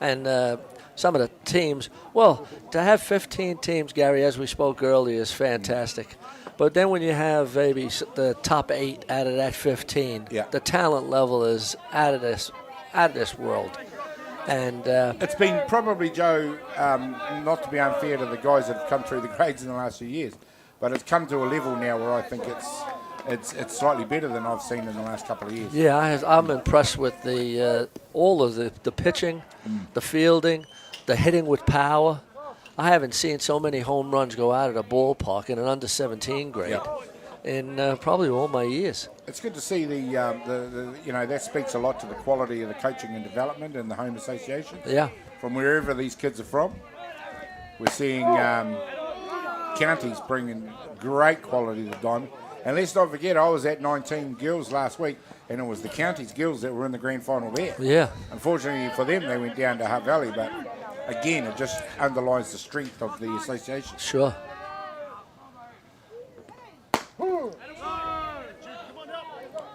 S9: And some of the teams, well, to have 15 teams, Gary, as we spoke earlier, is fantastic. But then when you have maybe the top 8 out of that 15, the talent level is out of this world. And
S8: it's been probably, Joe, not to be unfair to the guys that have come through the grades in the last few years, but it's come to a level now where I think it's slightly better than I've seen in the last couple of years.
S9: Yeah, I'm impressed with the all of the pitching, the fielding, the hitting with power. I haven't seen so many home runs go out of the ballpark in an under-17 grade in probably all my years.
S8: It's good to see the that speaks a lot to the quality of the coaching and development in the home association.
S9: Yeah.
S8: From wherever these kids are from, we're seeing counties bringing great quality to the diamond. And let's not forget, I was at 19 girls last week, and it was the counties girls that were in the grand final there.
S9: Yeah.
S8: Unfortunately for them, they went down to Hutt Valley, but again, it just underlines the strength of the association.
S9: Sure.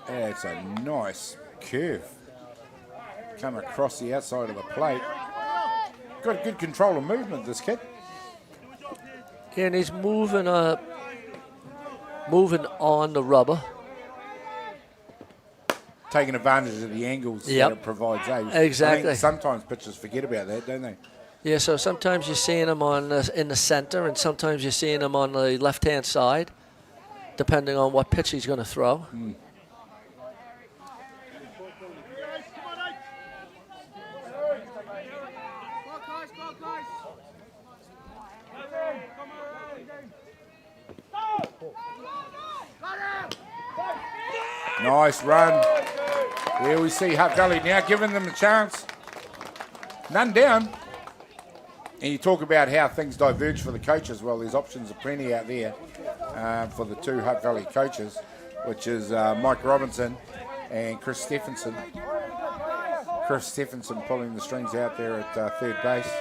S8: It's a nice curve. Come across the outside of the plate. Got good control of movement, this kid.
S9: Yeah, and he's moving on the rubber.
S8: Taking advantage of the angles that it provides.
S9: Exactly.
S8: I think sometimes pitchers forget about that, don't they?
S9: Yeah, so sometimes you're seeing him in the center, and sometimes you're seeing him on the left-hand side, depending on what pitch he's going to throw.
S8: Nice run. There we see Hutt Valley now giving them a chance. None down. And you talk about how things diverge for the coaches. Well, there's options aplenty out there for the 2 Hutt Valley coaches, which is Mike Robinson and Chris Stephenson. Chris Stephenson pulling the strings out there at third base.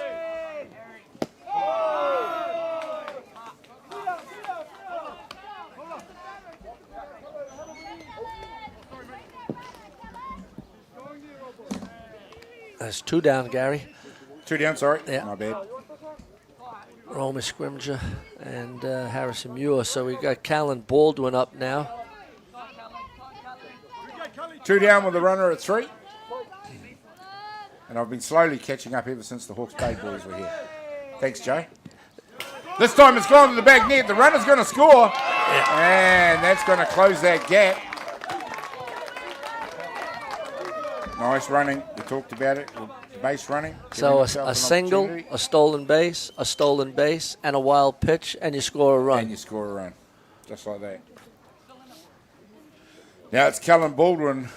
S9: That's 2 down, Gary.
S8: 2 down, sorry.
S9: Yeah.
S8: My bad.
S9: Roman Scrimger and Harrison Muir. So we got Callan Baldwin up now.
S8: 2 down with the runner at 3. And I've been slowly catching up ever since the Hawke's Bay boys were here. Thanks, Joe. This time it's gone to the back net. The runner's going to score. And that's going to close that gap. Nice running. We talked about it. Base running.
S9: So a single, a stolen base, and a wild pitch, and you score a run.
S8: And you score a run. Just like that. Now it's Callum Baldwin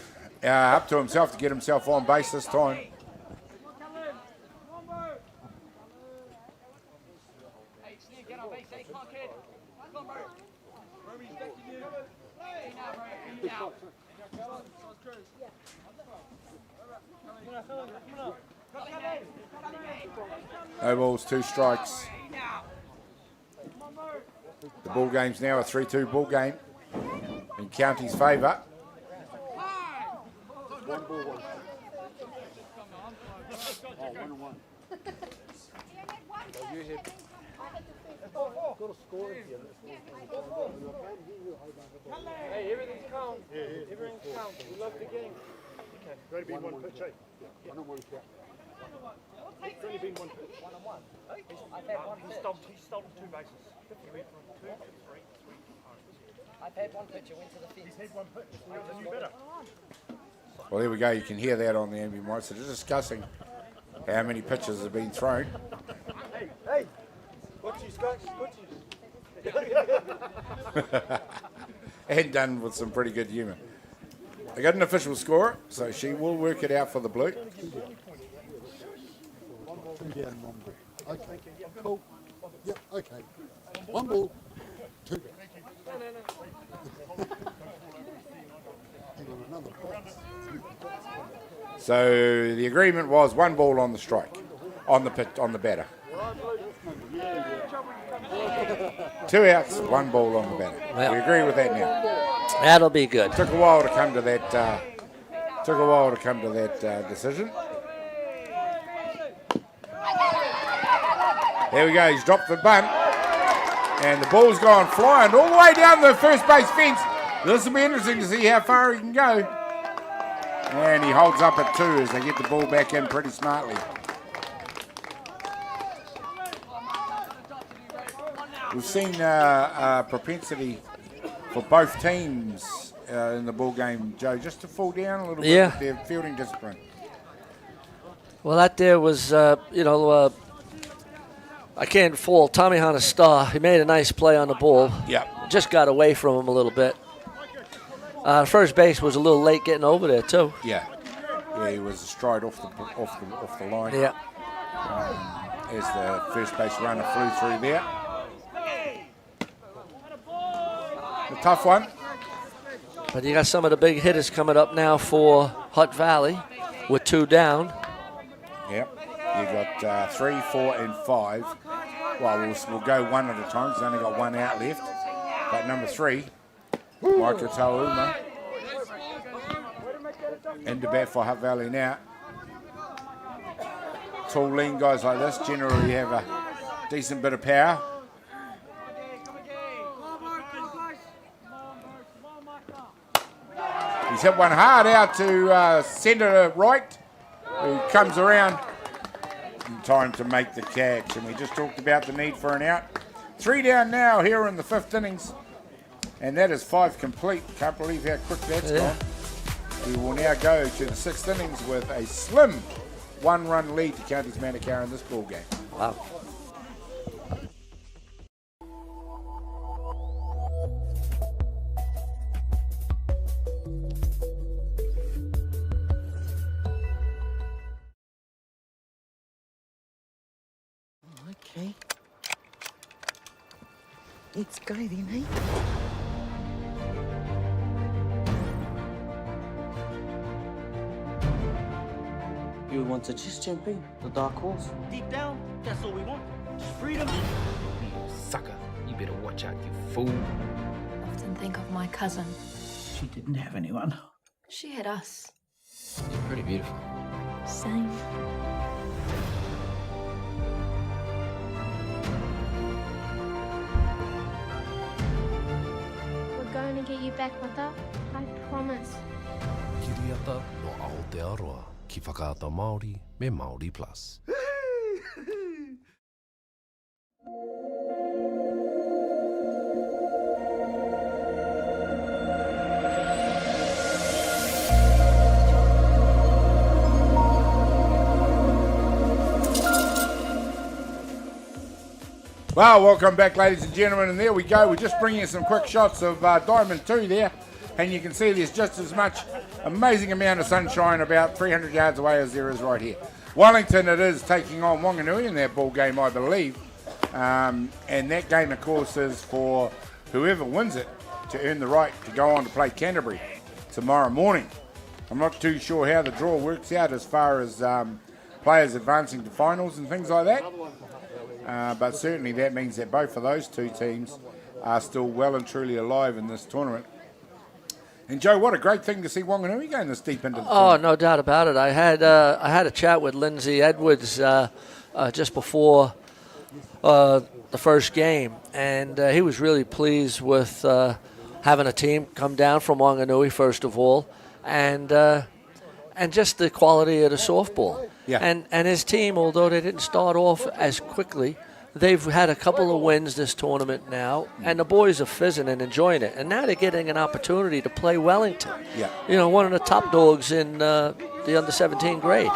S8: up to himself to get himself on base this time. No balls, 2 strikes. The ball game's now a 3-2 ball game in County's favour.
S18: Hey, everything's calm. Everything's calm. We love the game. Okay. Got to be one pitch, eh? Yeah. 1-on-1 count. It's only been 1 pitch. 1-on-1. I've had 1 pitch. He stolen 2 bases. He went from 2 to 3. I've had 1 pitch. It went to the fence. He's had 1 pitch. So you better.
S8: Well, there we go. You can hear that on the ambient mic. So they're discussing how many pitches have been thrown.
S18: Hey. What's you, Scott?
S8: And done with some pretty good humour. I got an official scorer, so she will work it out for the blue.
S20: Okay, cool. Yeah, okay. 1 ball, 2
S8: So the agreement was 1 ball on the strike, on the batter. 2 outs, 1 ball on the batter.
S9: Well,
S8: we agree with that now.
S9: That'll be good.
S8: Took a while to come to that. Decision. There we go. He's dropped the bunt, and the ball's gone flying all the way down the first base fence. This will be interesting to see how far he can go. And he holds up at 2 as they get the ball back in pretty smartly. We've seen a propensity for both teams in the ball game, Joe, just to fall down a little bit with their fielding discipline.
S9: Well, that there was, I can't fault Tommy Hunter's star. He made a nice play on the ball.
S8: Yep.
S9: Just got away from him a little bit. First base was a little late getting over there too.
S8: Yeah, he was astride off the line.
S9: Yeah.
S8: As the first base runner flew through there. A tough one.
S9: But you got some of the big hitters coming up now for Hutt Valley with 2 down.
S8: Yep. You got 3, 4, and 5. Well, we'll go one at a time. He's only got 1 out left. But number 3, Michael Tauma. Into bat for Hutt Valley now. Tall, lean guys like this generally have a decent bit of power. He's hit one hard out to centre right, who comes around in time to make the catch. And we just talked about the need for an out. 3 down now here in the 5th innings. And that is 5 complete. Can't believe how quick that's gone. We will now go to the 6th innings with a slim 1-run lead to Counties Manukau in this ball game.
S9: Wow.
S12: Okay. It's go then, eh?
S13: You want to just jump in, the dark horse?
S18: Deep down, that's all we want. Just freedom.
S14: You sucker. You better watch out, you fool.
S15: Often think of my cousin.
S12: She didn't have anyone.
S15: She had us.
S14: You're pretty beautiful.
S15: Same.
S16: We're going to get you back, Mother. I promise.
S7: Giddy Tauiata no Aotearoa ki whakaata Māori me Māori Plus.
S8: Well, welcome back, ladies and gentlemen, and there we go. We're just bringing you some quick shots of Diamond 2 there, and you can see there's just as much amazing amount of sunshine about 300 yards away as there is right here. Wellington it is taking on Wanganui in that ball game, I believe, and that game, of course, is for whoever wins it to earn the right to go on to play Canterbury tomorrow morning. I'm not too sure how the draw works out as far as players advancing to finals and things like that. But certainly that means that both of those two teams are still well and truly alive in this tournament. And Joe, what a great thing to see Wanganui going this deep into the tournament.
S9: No doubt about it. I had a chat with Lindsay Edwards just before the first game, and he was really pleased with having a team come down from Wanganui, first of all, and just the quality of the softball.
S8: Yeah.
S9: And his team, although they didn't start off as quickly, they've had a couple of wins this tournament now, and the boys are fizzing and enjoying it. And now they're getting an opportunity to play Wellington.
S8: Yeah.
S9: You know, one of the top dogs in the under-17 grade.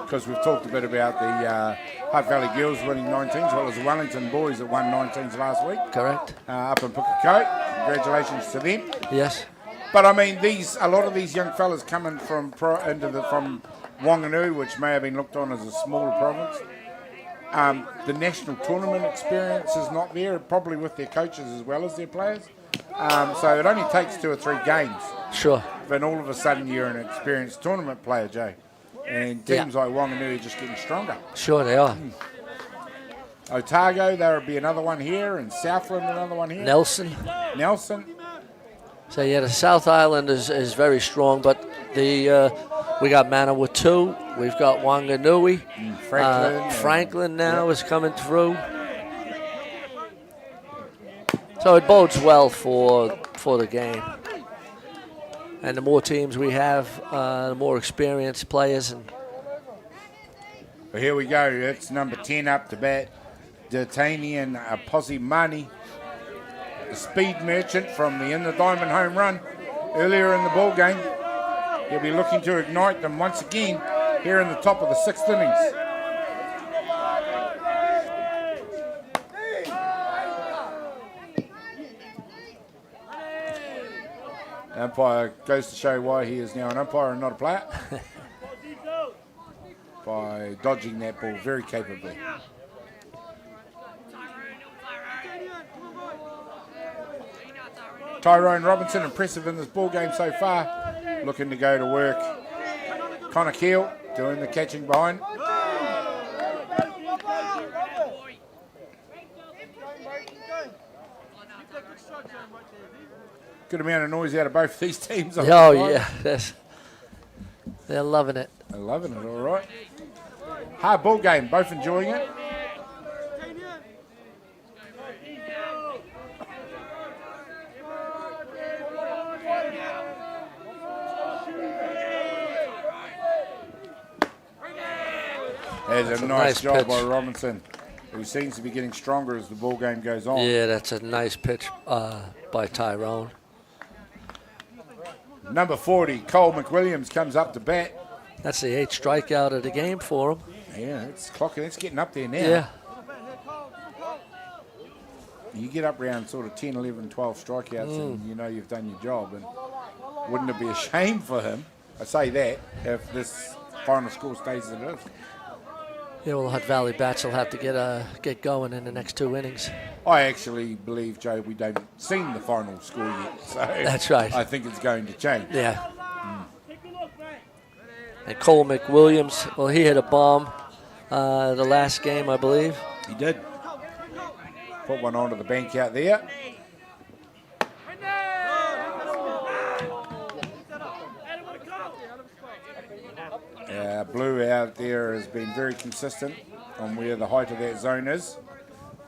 S8: Because we've talked a bit about the Hutt Valley girls winning 19s, as well as the Wellington boys that won 19s last week.
S9: Correct.
S8: Up in Pukekohe. Congratulations to them.
S9: Yes.
S8: But I mean, a lot of these young fellas coming from Wanganui, which may have been looked on as a smaller province. The national tournament experience is not there, probably with their coaches as well as their players. So it only takes 2 or 3 games.
S9: Sure.
S8: Then all of a sudden you're an experienced tournament player, Jay. And teams like Wanganui are just getting stronger.
S9: Sure they are.
S8: Otago, there will be another one here, and Southland another one here.
S9: Nelson.
S8: So
S9: yeah, the South Island is very strong, but we got Manukau, we've got Wanganui, Franklin now is coming through. So it bodes well for the game. And the more teams we have, the more experienced players. And
S8: well, here we go. It's number 10 up to bat, D'Artagnan Posimani. The speed merchant from the In the Diamond home run earlier in the ball game. He'll be looking to ignite them once again here in the top of the 6th innings. Umpire goes to show why he is now an umpire and not a player by dodging that ball very capably. Tyrone Robinson, impressive in this ball game so far, looking to go to work. Connor Keel doing the catching behind. Good amount of noise out of both these teams.
S9: Oh, yeah. They're loving it.
S8: They're loving it, all right. Hard ball game, both enjoying it. There's a nice job
S9: pitch
S8: by Robinson, who seems to be getting stronger as the ball game goes on.
S9: Yeah, that's a nice pitch by Tyrone.
S8: Number 40, Cole McWilliams, comes up to bat.
S9: That's the 8th strikeout of the game for him.
S8: Yeah, it's clocking. It's getting up there now.
S9: Yeah.
S8: You get up around sort of 10, 11, 12 strikeouts and you know you've done your job. And wouldn't it be a shame for him, I say that, if this final score stays as it is?
S9: Yeah, well, the Hutt Valley bats will have to get going in the next 2 innings.
S8: I actually believe, Joe, we don't seen the final score yet. So
S9: that's right.
S8: I think it's going to change.
S9: Yeah. And Cole McWilliams, well, he hit a bomb the last game, I believe.
S8: He did. Put one onto the bank out there. Blue out there has been very consistent on where the height of that zone is.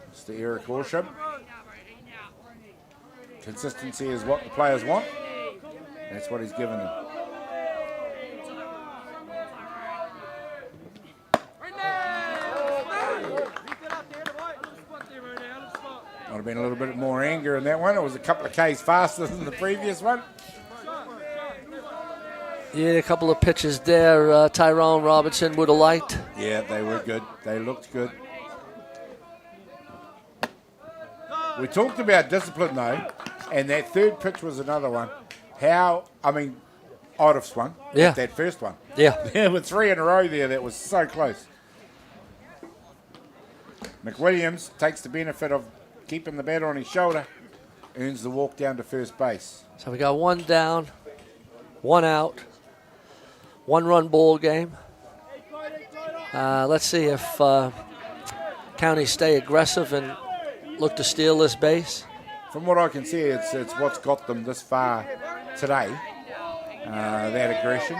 S8: It's the Eric Horsham. Consistency is what the players want. That's what he's given them. Might have been a little bit more anger in that one. It was a couple of Ks faster than the previous one.
S9: Yeah, a couple of pitches there Tyrone Robinson would have liked.
S8: Yeah, they were good. They looked good. We talked about discipline, though, and that third pitch was another one. I'd have swung
S9: Yeah.
S8: that first one.
S9: Yeah.
S8: With 3 in a row there, that was so close. McWilliams takes the benefit of keeping the bat on his shoulder, earns the walk down to first base.
S9: So we got 1 down, 1 out, 1-run ball game. Let's see if County stay aggressive and look to steal this base.
S8: From what I can see, it's what's got them this far today. That aggression.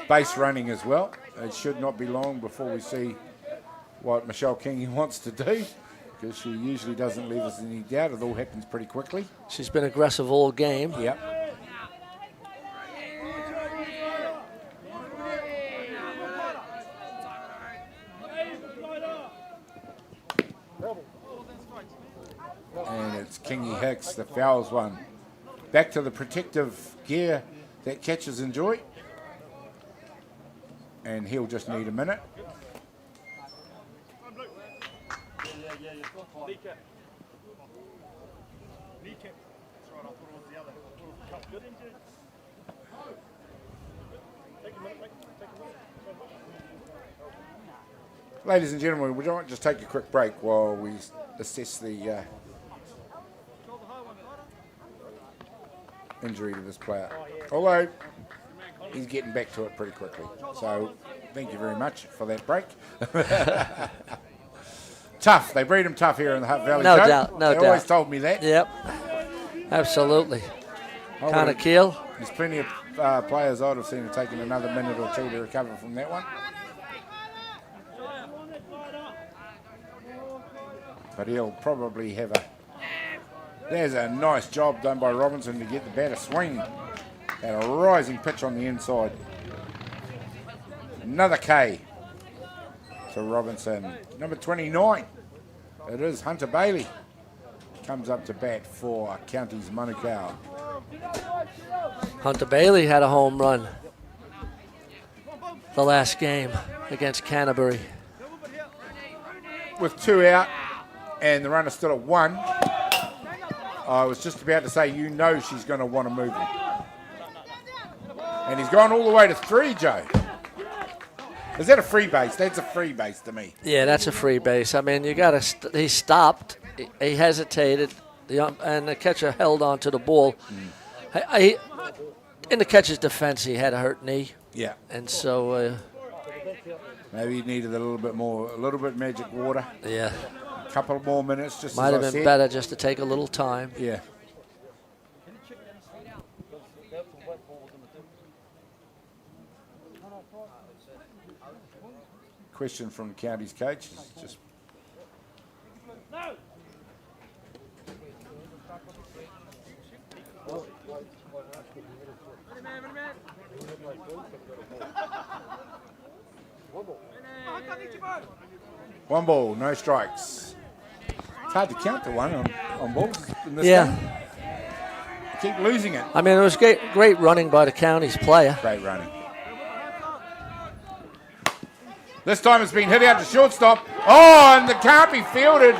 S8: Base running as well. It should not be long before we see what Michelle Kingy wants to do, because she usually doesn't leave us any doubt. It all happens pretty quickly.
S9: She's been aggressive all game.
S8: Yep. And it's Kingy Hicks that fouls one. Back to the protective gear that catchers enjoy. And he'll just need a minute. Ladies and gentlemen, we might just take a quick break while we assess the injury to this player. Although he's getting back to it pretty quickly. So thank you very much for that break. Tough. They breed him tough here in the Hutt Valley.
S9: No
S8: Joe.
S9: doubt. No doubt.
S8: They always told me that.
S9: Yep. Absolutely. Kind of keel.
S8: There's plenty of players I'd have seen have taken another minute or two to recover from that one. But he'll probably have there's a nice job done by Robinson to get the batter swinging. And a rising pitch on the inside. Another K to Robinson. Number 29. It is Hunter Bailey. Comes up to bat for County's Manukau.
S9: Hunter Bailey had a home run the last game against Canterbury.
S8: With 2 out and the runner still at 1. I was just about to say, she's going to want to move him. And he's gone all the way to 3, Joe. Is that a free base? That's a free base to me.
S9: Yeah, that's a free base. I mean, you got to. He stopped. He hesitated, and the catcher held on to the ball. In the catcher's defense, he had a hurt knee.
S8: Yeah.
S9: And so.
S8: Maybe he needed a little bit magic water.
S9: Yeah.
S8: A couple more minutes, just
S9: might
S8: as
S9: have been better just to take a little time.
S8: Yeah. Question from County's coach is just. One ball, no strikes. It's hard to count to one on balls in this game. Keep losing it.
S9: I mean, it was great running by the County's player.
S8: Great running. This time it's been hit out to shortstop. Oh, and it can't be fielded.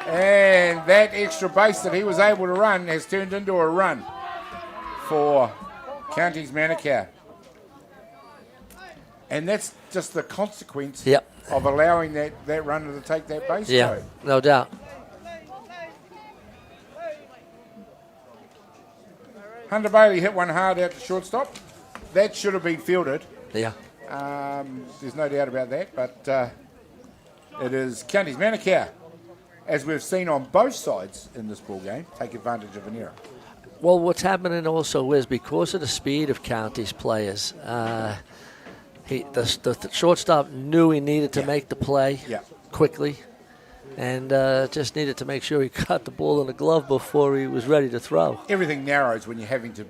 S8: And that extra base that he was able to run has turned into a run for County's Manukau. And that's just the consequence of allowing that runner to take that base.
S9: Yeah,
S8: throw.
S9: no doubt.
S8: Hunter Bailey hit one hard out to shortstop. That should have been fielded.
S9: Yeah.
S8: There's no doubt about that, but it is County's Manukau, as we've seen on both sides in this ball game, take advantage of an error.
S9: Well, what's happening also is because of the speed of County's players, the shortstop knew he needed to make the play quickly, and just needed to make sure he got the ball in the glove before he was ready to throw.
S8: Everything narrows when you're having to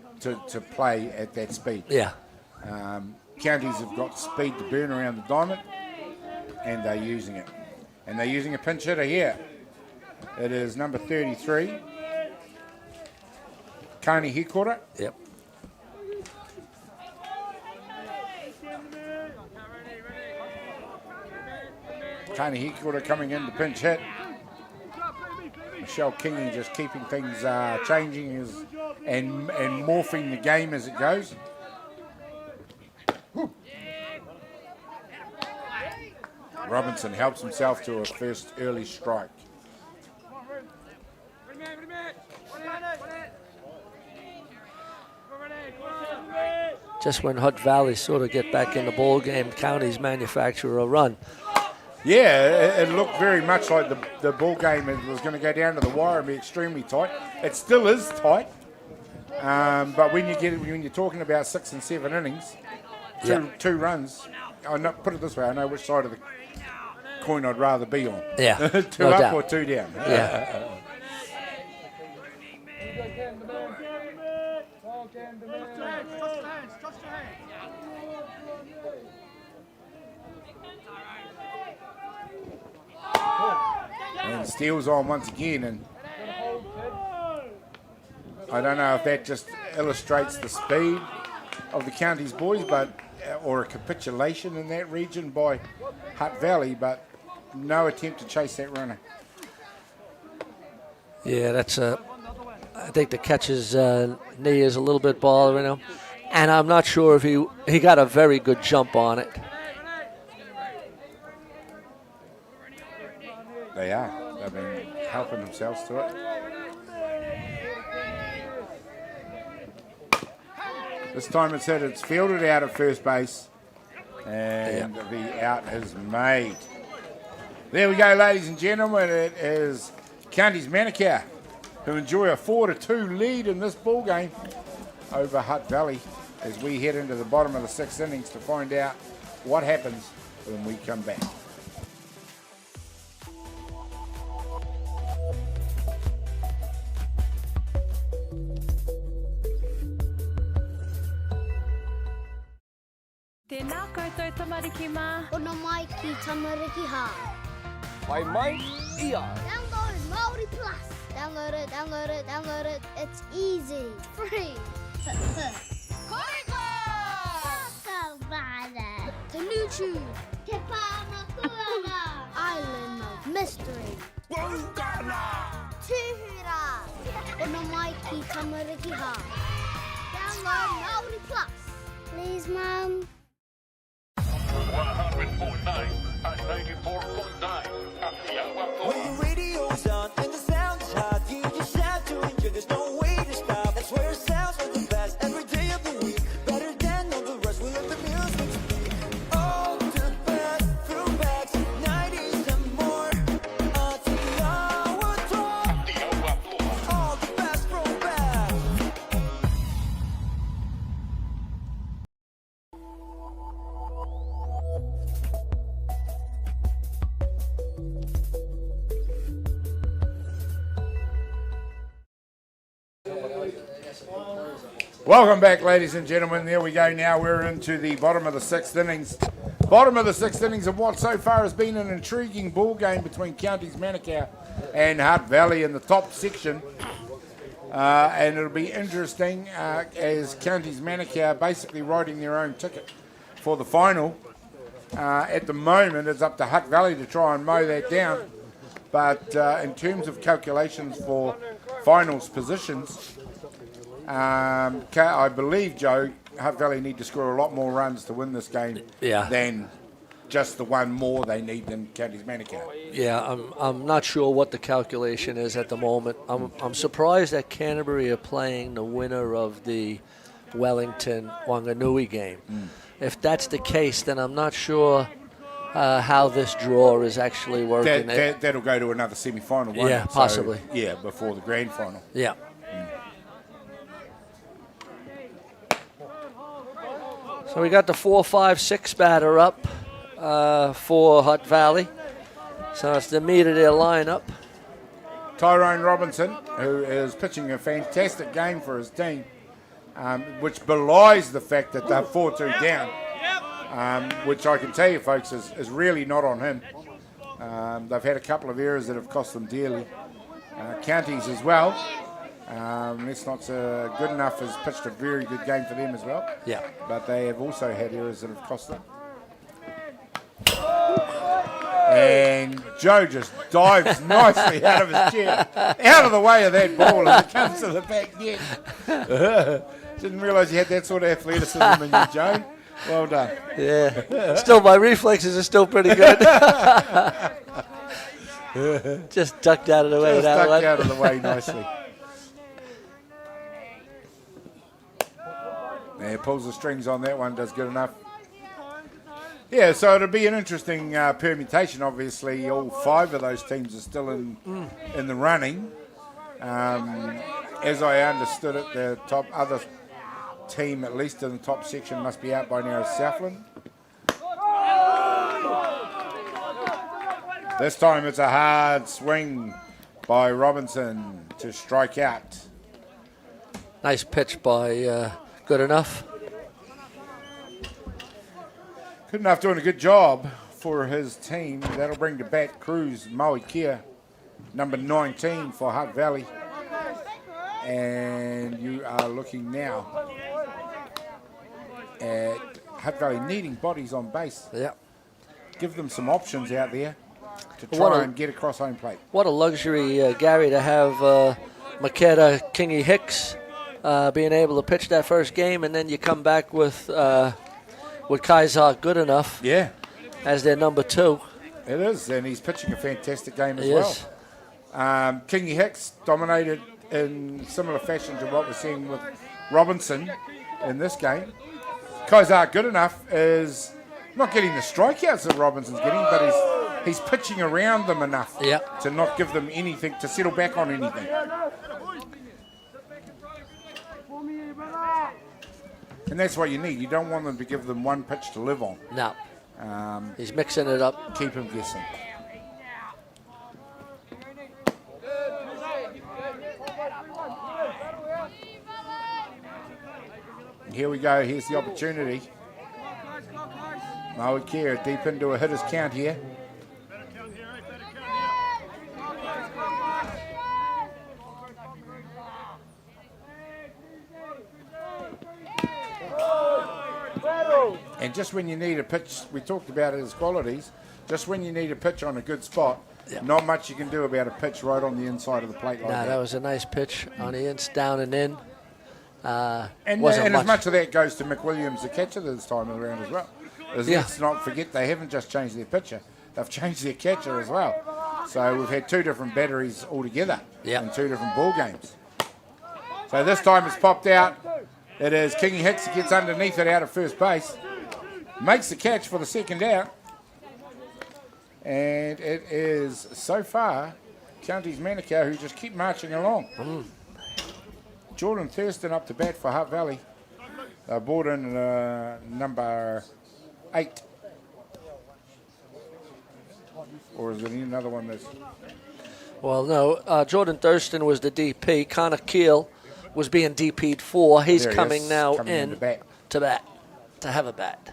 S8: play at that speed.
S9: Yeah.
S8: Counties have got speed to burn around the diamond, and they're using it. And they're using a pinch hitter here. It is number 33, Kani Hikora.
S9: Yep.
S8: Kani Hikora coming in to pinch hit. Michelle Kingy just keeping things changing and morphing the game as it goes. Robinson helps himself to a first early strike.
S9: Just when Hutt Valley sort of get back in the ball game, counties manufacture a run.
S8: Yeah, it looked very much like the ball game was going to go down to the wire and be extremely tight. It still is tight, but when you're talking about 6 and 7 innings, two runs. Put it this way: I know which side of the coin I'd rather be on.
S9: Yeah,
S8: two
S9: no
S8: up
S9: doubt.
S8: or two down.
S9: Yeah.
S8: And Steele's on once again, and I don't know if that just illustrates the speed of the county's boys, or a capitulation in that region by Hutt Valley, but no attempt to chase that runner.
S9: Yeah, I think the catcher's knee is a little bit bothering him, and I'm not sure if he got a very good jump on it.
S8: They are. They've been helping themselves to it. This time it's hit. It's fielded out at first base, and the out is made. There we go, ladies and gentlemen. It is Counties Manukau who enjoy a 4-2 lead in this ball game over Hutt Valley as we head into the bottom of the 6th innings to find out what happens when we come back.
S2: Tēnā koutou tamariki mā.
S16: Ono mai ki tamariki hā.
S2: Wai mai, ia.
S16: Download Māori Plus. Download it, download it, download it. It's easy. Free. Koriko! Savana. Tanuchu. Te Pāmakuana. Island of Mystery. Wungana. Tuhura. Ono mai ki tamariki hā. Download Māori Plus. Please, Mum.
S17: 100.9 and 94.9 Atiawa Toa.
S11: When the radio's on and the sound is hot, you just have to enjoy. There's no way to stop. That's where it sounds like the best every day of the week. Better than all the rest. We let the music speak. All the best throwbacks, 90s and more. Atiawa Toa. All the best throwbacks.
S8: Welcome back, ladies and gentlemen. There we go now. We're into the bottom of the 6th innings. Bottom of the 6th innings of what so far has been an intriguing ball game between Counties Manukau and Hutt Valley in the top section. And it'll be interesting as Counties Manukau basically writing their own ticket for the final. At the moment, it's up to Hutt Valley to try and mow that down. But in terms of calculations for finals positions, I believe, Joe, Hutt Valley need to score a lot more runs to win this game than just the one more they need than Counties Manukau.
S9: Yeah, I'm not sure what the calculation is at the moment. I'm surprised that Canterbury are playing the winner of the Wellington-Wanganui game. If that's the case, then I'm not sure how this draw is actually working.
S8: That'll go to another semi-final, won't
S9: Yeah,
S8: it?
S9: possibly.
S8: So, yeah, before the grand final.
S9: Yeah. So we got the 4-5-6 batter up for Hutt Valley. So it's the meat of their lineup.
S8: Tyrone Robinson, who is pitching a fantastic game for his team, which belies the fact that they're 4-2 down, which I can tell you, folks, is really not on him. They've had a couple of errors that have cost them dearly. Counties as well. It's not good enough has pitched a very good game for them as well.
S9: Yeah.
S8: But they have also had errors that have cost them. And Joe just dives nicely out of his chair, out of the way of that ball as it comes to the back net. Didn't realise you had that sort of athleticism in you, Joe. Well done.
S9: Yeah. Still, my reflexes are still pretty good. Just ducked out of the way.
S8: Just ducked out of the way nicely. Yeah, pulls the strings on that one, does good enough. Yeah, so it'll be an interesting permutation. Obviously, all 5 of those teams are still in the running. As I understood it, the top other team, at least in the top section, must be out by now, is Southland. This time it's a hard swing by Robinson to strike out.
S9: Nice pitch by Good Enough.
S8: Good Enough doing a good job for his team. That'll bring to bat Cruz Maui Kia, number 19 for Hutt Valley. And you are looking now at Hutt Valley needing bodies on base.
S9: Yeah.
S8: Give them some options out there to try and get across home plate.
S9: What a luxury, Gary, to have Makeda Kingy Hicks being able to pitch that first game, and then you come back with Kaiser Good Enough.
S8: Yeah.
S9: As their number 2.
S8: It is, and he's pitching a fantastic game as
S9: Yes.
S8: well. Kingy Hicks dominated in similar fashion to what we're seeing with Robinson in this game. Kaiser Good Enough is not getting the strikeouts that Robinson's getting, but he's pitching around them enough to not give them anything, to settle back on anything. And that's what you need. You don't want them to give them one pitch to live on.
S9: No. He's mixing it up.
S8: Keep him guessing. And here we go. Here's the opportunity. Maui Kia deep into a hitter's count here. And just when you need a pitch, we talked about his qualities, just when you need a pitch on a good spot, not much you can do about a pitch right on the inside of the plate like that.
S9: That was a nice pitch on the ins, down and in.
S8: And as much of that goes to McWilliams, the catcher, this time around as well. Let's not forget they haven't just changed their pitcher, they've changed their catcher as well. So we've had 2 different batteries altogether in 2 different ball games. So this time it's popped out. It is Kingy Hicks who gets underneath it out of first base. Makes the catch for the second out. And it is, so far, Counties Manukau who just keep marching along. Jordan Thurston up to bat for Hutt Valley. Brought in number 8. Or is it another one that's...
S9: Well, no. Jordan Thurston was the DP. Connor Keel was being DP'd for. He's coming now in to bat, to have a bat.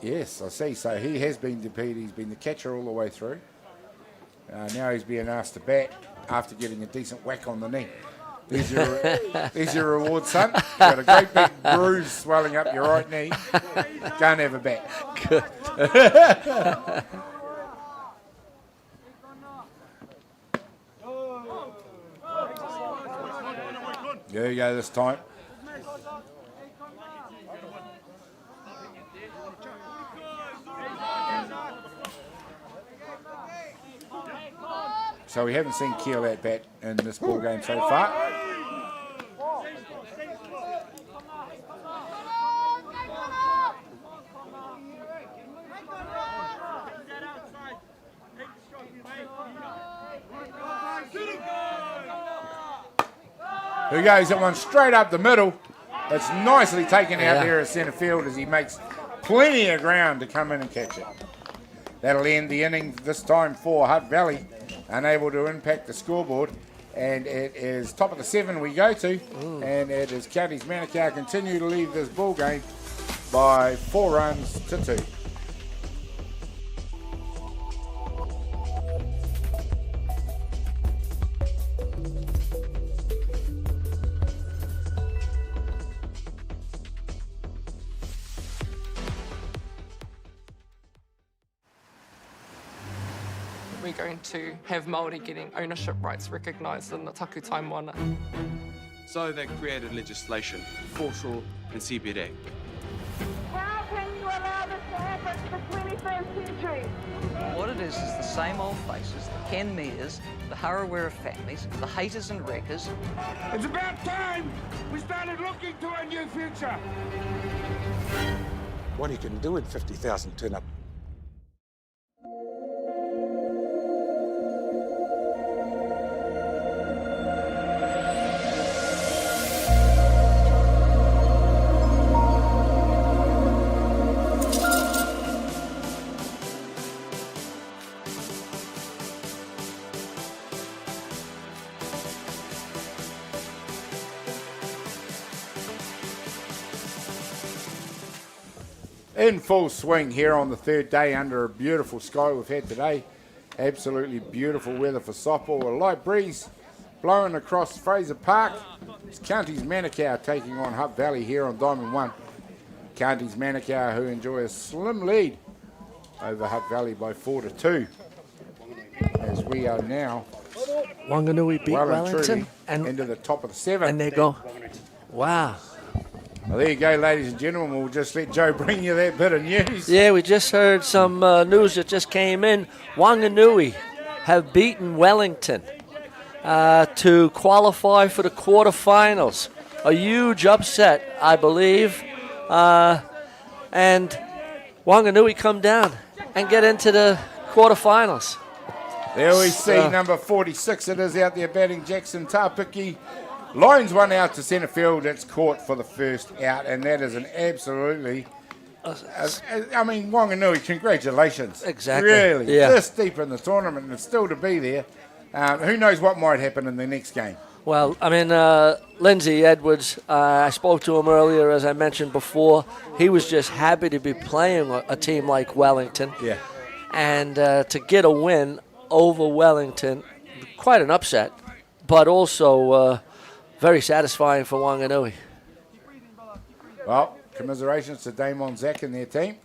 S8: Yes, I see. So he has been DP'd. He's been the catcher all the way through. Now he's being asked to bat after getting a decent whack on the knee. There's your reward, son. You've got a great big bruise swelling up your right knee. Go and have a bat.
S9: Good.
S8: There you go this time. So we haven't seen Keel at bat in this ball game so far. Here goes that one straight up the middle. It's nicely taken out there at centre field as he makes plenty of ground to come in and catch it. That'll end the inning this time for Hutt Valley. Unable to impact the scoreboard. And it is top of the 7 we go to. And it is Counties Manukau continue to lead this ball game by 4 runs to 2.
S1: We're going to have Māori getting ownership rights recognised in the taku taimwana.
S10: So they created legislation, foreshore and CBD.
S11: How can you allow this to happen in the 21st century?
S23: What it is the same old faces, the Ken Mears, the Harawira families, the haters and wreckers.
S17: It's about time we started looking to a new future.
S20: What he can do in 50,000 turn up.
S8: In full swing here on the third day under a beautiful sky we've had today. Absolutely beautiful weather for softball. A light breeze blowing across Fraser Park. It's Counties Manukau taking on Hutt Valley here on Diamond 1. Counties Manukau who enjoy a slim lead over Hutt Valley by 4-2. As we are now
S9: Wanganui beat Wellington
S8: and into the top of the 7th.
S9: And they go, wow.
S8: Well, there you go, ladies and gentlemen. We'll just let Joe bring you that bit of news.
S9: Yeah, we just heard some news that just came in. Wanganui have beaten Wellington to qualify for the quarterfinals. A huge upset, I believe. And Wanganui come down and get into the quarterfinals.
S8: There we see number 46. It is out there batting Jackson Tapiki. Lines one out to centre field. It's caught for the first out, and that is an absolutely... I mean, Wanganui, congratulations.
S9: Exactly.
S8: Really,
S9: yeah.
S8: This deep in the tournament and still to be there. Who knows what might happen in the next game?
S9: Well, I mean, Lindsay Edwards, I spoke to him earlier, as I mentioned before. He was just happy to be playing a team like Wellington.
S8: Yeah.
S9: And to get a win over Wellington, quite an upset, but also... very satisfying for Wanganui.
S8: Well, commiserations to Damon Zach and their team.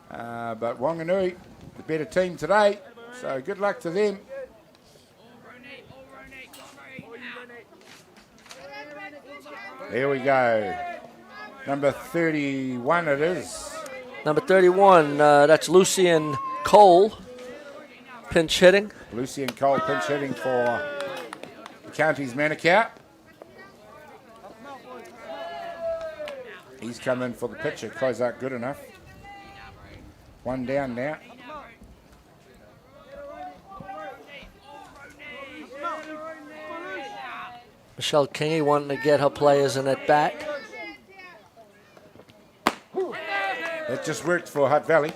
S8: But Wanganui, the better team today. So good luck to them. There we go. Number 31 it is.
S9: Number 31, that's Lucian Cole, pinch hitting.
S8: Lucian Cole pinch hitting for the Counties Manukau. He's come in for the pitcher. Close out good enough. One down now.
S9: Michelle Kingy wanting to get her players in at bat.
S8: That just worked for Hutt Valley.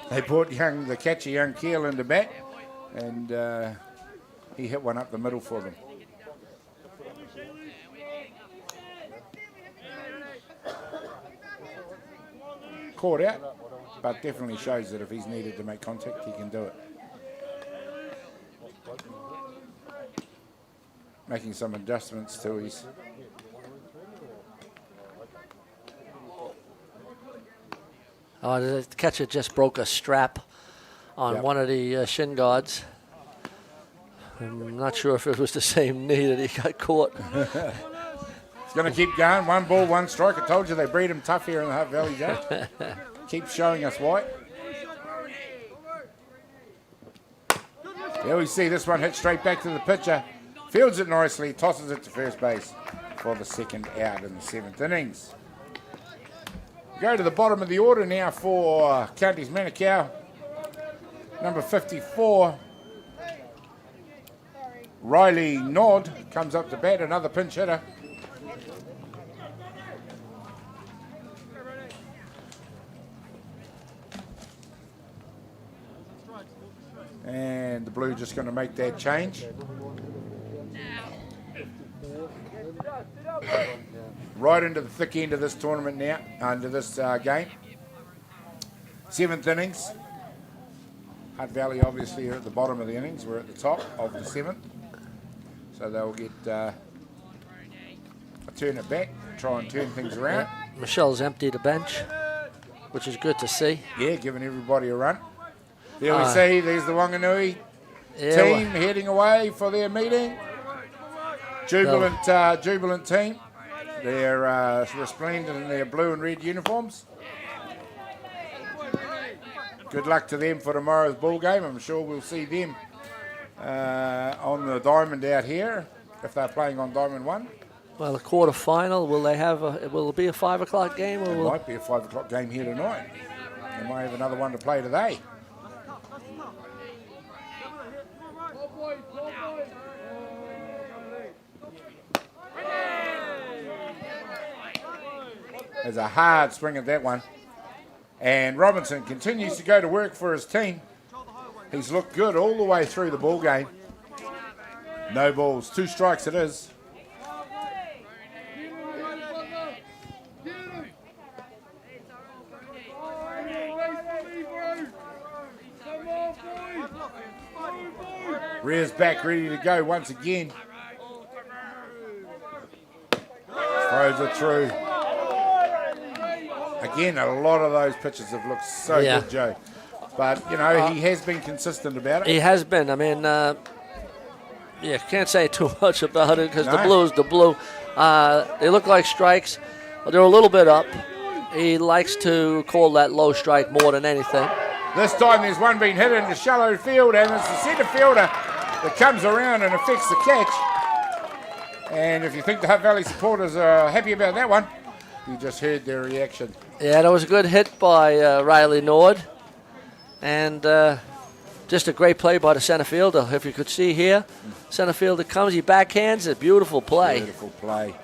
S8: They brought the catcher, young Keel, into bat, and he hit one up the middle for them. Caught out, but definitely shows that if he's needed to make contact, he can do it. Making some adjustments to his...
S9: Oh, the catcher just broke a strap on one of the shin guards. I'm not sure if it was the same knee that he got caught.
S8: He's going to keep going. 1 ball, 1 strike. I told you they breed him tough here in the Hutt Valley, Joe. Keep showing us why. There we see this one hit straight back to the pitcher. Fields it nicely, tosses it to first base for the second out in the 7th innings. Go to the bottom of the order now for Counties Manukau. Number 54, Riley Nod comes up to bat, another pinch hitter. And the Blue just going to make that change. right into the thick end of this tournament now, under this game. 7th innings. Hutt Valley obviously are at the bottom of the innings. We're at the top of the 7th. So they'll get turn it back, try and turn things around.
S9: Yeah. Michelle's emptied the bench, which is good to see.
S8: Yeah, giving everybody a run. There we see, there's the Wanganui team heading away for their meeting. Jubilant team. They're resplendent in their blue and red uniforms. Good luck to them for tomorrow's ball game. I'm sure we'll see them on the diamond out here if they're playing on Diamond 1.
S9: Well, the quarter final, will it be a 5 o'clock game? Or
S8: It might be a 5 o'clock game here tonight. They might have another one to play today. There's a hard swing at that one. And Robinson continues to go to work for his team. He's looked good all the way through the ball game. No balls, 2 strikes it is. Rears back, ready to go once again. Throws it through. Again, a lot of those pitches have looked so good, Joe. But, you know, he has been consistent about it.
S9: He has been. I mean, can't say too much about it because the blue's the blue. They look like strikes. They're a little bit up. He likes to call that low strike more than anything.
S8: This time there's one being hit into shallow field, and it's the centre fielder that comes around and affects the catch. And if you think the Hutt Valley supporters are happy about that one, you just heard their reaction.
S9: Yeah, that was a good hit by Riley Nord. And just a great play by the center fielder. If you could see here, center fielder comes, he backhands it. Beautiful play.
S8: Beautiful play.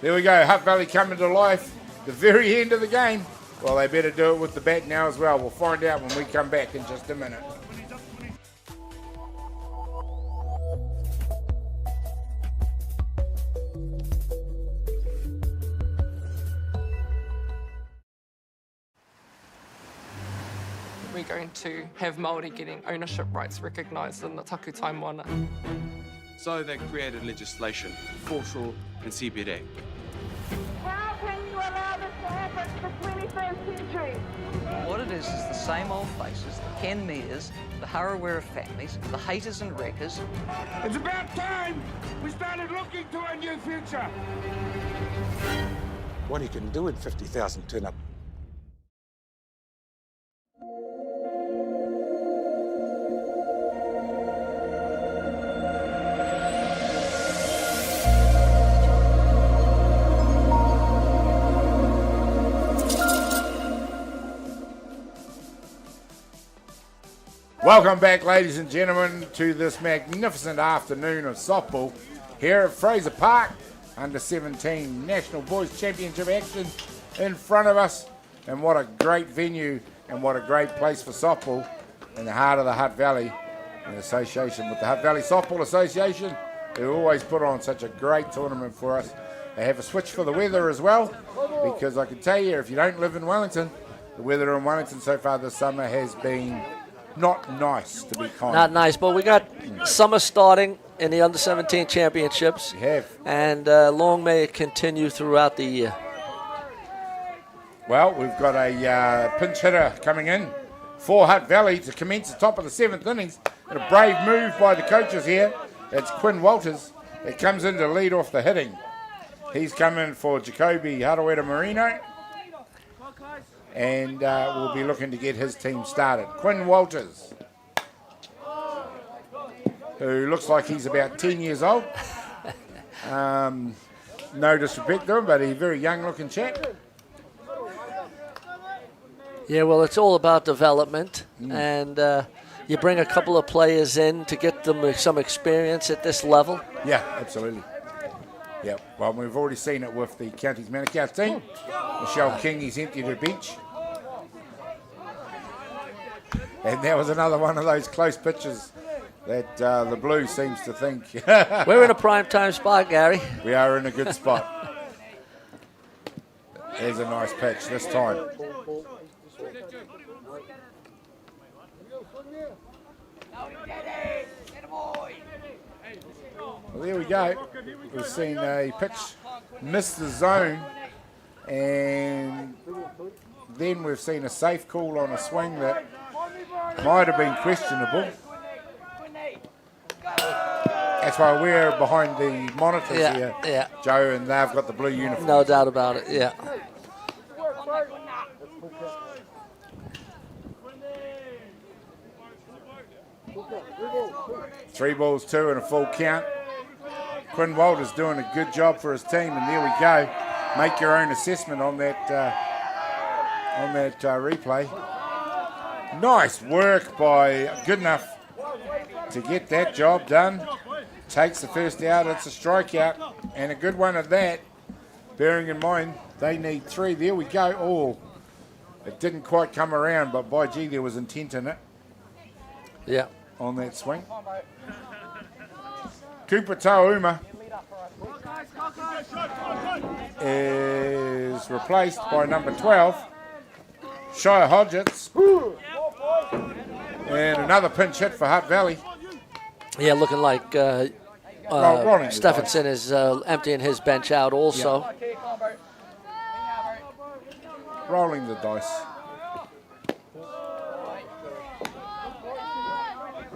S8: There we go, Hutt Valley coming to life. The very end of the game. Well, they better do it with the bat now as well. We'll find out when we come back in just a minute.
S1: We're going to have Māori getting ownership rights recognised in the taku taimana.
S10: So they created legislation, foreshore and CBD.
S3: How can you allow this to happen in the 21st century?
S23: What it is the same old faces, the Ken Mears, the Harawira families, the haters and wreckers.
S17: It's about time we started looking to a new future.
S20: What you can do in 50,000 turn up.
S8: Welcome back, ladies and gentlemen, to this magnificent afternoon of softball here at Fraser Park. Under 17 National Boys Championship action in front of us. And what a great venue and what a great place for softball in the heart of the Hutt Valley, in association with the Hutt Valley Softball Association, who always put on such a great tournament for us. They have a switch for the weather as well, because I can tell you, if you don't live in Wellington, the weather in Wellington so far this summer has been not nice, to be kind.
S9: Not nice, but we got summer starting in the Under-17 Championships.
S8: We have.
S9: And long may it continue throughout the year.
S8: Well, we've got a pinch hitter coming in for Hutt Valley to commence the top of the 7th innings. And a brave move by the coaches here. It's Quinn Walters that comes in to lead off the hitting. He's coming for Jacoby Harawira Marino. And we'll be looking to get his team started. Quinn Walters, who looks like he's about 10 years old. No disrespect to him, but he's a very young-looking chap.
S9: Yeah, well, it's all about development. And you bring a couple of players in to get them some experience at this level.
S8: Yeah, absolutely. Yeah, well, we've already seen it with the Counties Manukau team. Michelle King, he's emptied her bench. And that was another one of those close pitches that the Blue seems to think.
S9: We're in a prime time spot, Gary.
S8: We are in a good spot. There's a nice pitch this time. Well, there we go. We've seen a pitch miss the zone, and then we've seen a safe call on a swing that might have been questionable. That's why we're behind the monitors here, Joe, and they've got the blue uniform.
S9: No doubt about it, yeah.
S8: 3 balls, 2 and a full count. Quinn Walter's doing a good job for his team, and there we go. Make your own assessment on that replay. Nice work by Goodenough to get that job done. Takes the first out. It's a strikeout, and a good one at that. Bearing in mind they need 3. There we go. Oh, it didn't quite come around, but by gee, there was intent in it.
S9: Yeah.
S8: On that swing. Cooper Tauma is replaced by number 12, Shia Hodgetts. And another pinch hit for Hutt Valley.
S9: Yeah, looking like Stephenson is emptying his bench out also.
S8: Yeah. Rolling the dice.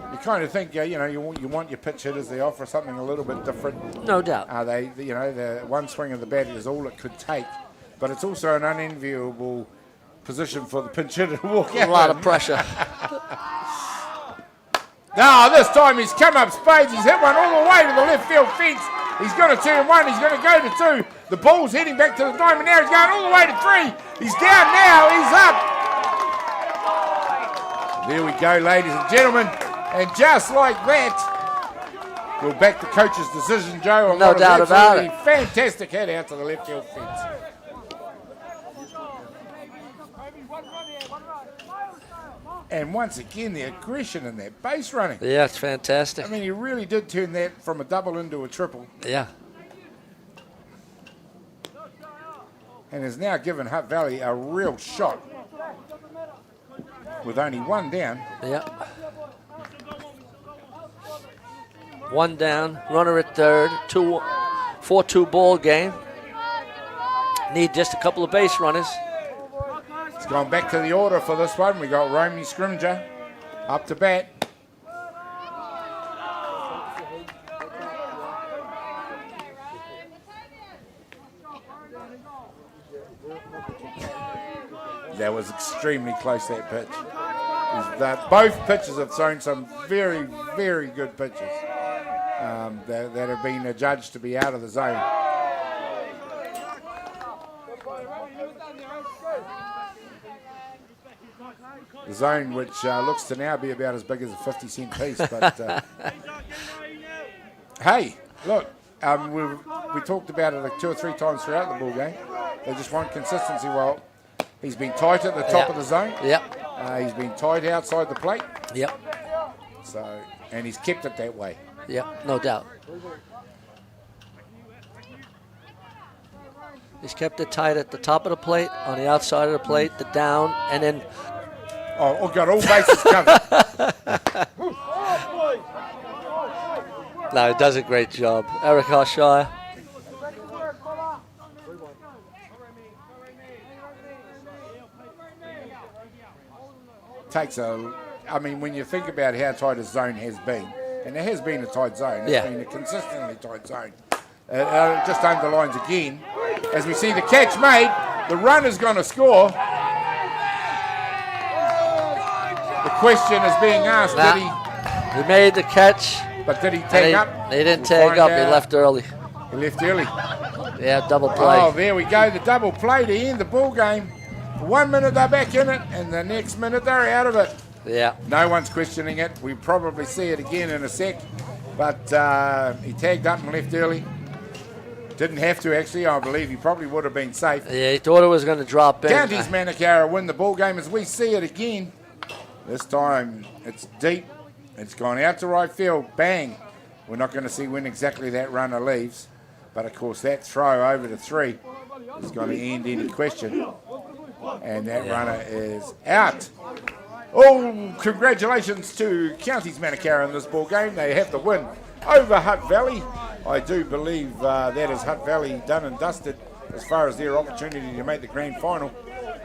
S8: You kind of think, you want your pitch hitters, they offer something a little bit different.
S9: No doubt.
S8: The one swing of the bat is all it could take, but it's also an unenviable position for the pinch hitter to walk out.
S9: A lot of pressure.
S8: Now, this time he's come up spades. He's hit one all the way to the left field fence. He's going to turn 1. He's going to go to 2. The ball's heading back to the diamond now. He's going all the way to 3. He's down now. He's up. There we go, ladies and gentlemen. And just like that, we'll back the coach's decision, Joe.
S9: No doubt about it.
S8: Fantastic hit out to the left field fence. And once again, the aggression in that base running.
S9: Yeah, it's fantastic.
S8: I mean, he really did turn that from a double into a triple.
S9: Yeah.
S8: And has now given Hutt Valley a real shot with only 1 down.
S9: Yeah. 1 down, runner at third, 4-2 ball game. Need just a couple of base runners.
S8: It's gone back to the order for this one. We got Romy Scrimger up to bat. That was extremely close, that pitch. Both pitches have thrown some very, very good pitches that have been adjudged to be out of the zone. The zone, which looks to now be about as big as a 50-cent piece. But hey, look, we talked about it like 2 or 3 times throughout the ball game. They just want consistency. Well, he's been tight at the top of the zone.
S9: Yep.
S8: He's been tight outside the plate.
S9: Yep.
S8: So, and he's kept it that way.
S9: Yep, no doubt. He's kept it tight at the top of the plate, on the outside of the plate, the down, and then...
S8: Oh, got all bases covered.
S9: No, he does a great job. Eric Harshire.
S8: I mean, when you think about how tight a zone has been, and it has been a tight zone, it's been a consistently tight zone. It just underlines again, as we see the catch made, the runner's going to score. The question is being asked, did
S9: he made the catch.
S8: But did he tag up?
S9: He didn't tag up, he left early.
S8: He left early.
S9: Yeah, double play.
S8: Oh, there we go, the double play to end the ball game. 1 minute they're back in it, and the next minute they're out of it.
S9: Yeah.
S8: No one's questioning it. We probably see it again in a sec. But he tagged up and left early. Didn't have to, actually. I believe he probably would have been safe.
S9: Yeah, he thought it was going to drop in.
S8: Counties Manukau win the ball game as we see it again. This time it's deep. It's gone out to right field. Bang. We're not going to see when exactly that runner leaves. But, of course, that throw over to 3 is going to end any question. And that runner is out. Oh, congratulations to Counties Manukau in this ball game. They have the win over Hutt Valley. I do believe that is Hutt Valley done and dusted as far as their opportunity to make the grand final.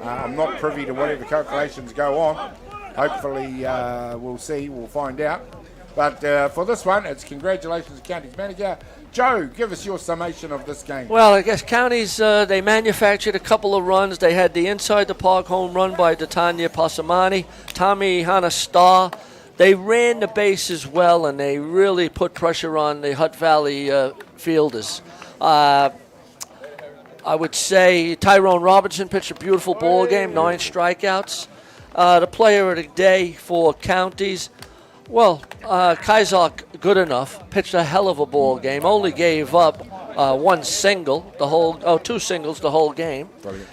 S8: I'm not privy to whatever calculations go on. Hopefully we'll see, we'll find out. But for this one, it's congratulations to Counties Manukau. Joe, give us your summation of this game.
S9: Well, I guess Counties, they manufactured a couple of runs. They had the inside the park home run by Datanya Pasamani, Tommy Hana Star. They ran the bases well, and they really put pressure on the Hutt Valley fielders. I would say Tyrone Robertson pitched a beautiful ball game, 9 strikeouts. The player of the day for Counties, well, Kaizak good enough, pitched a hell of a ball game, only gave up 1 single, 2 singles the whole game.
S8: Brilliant.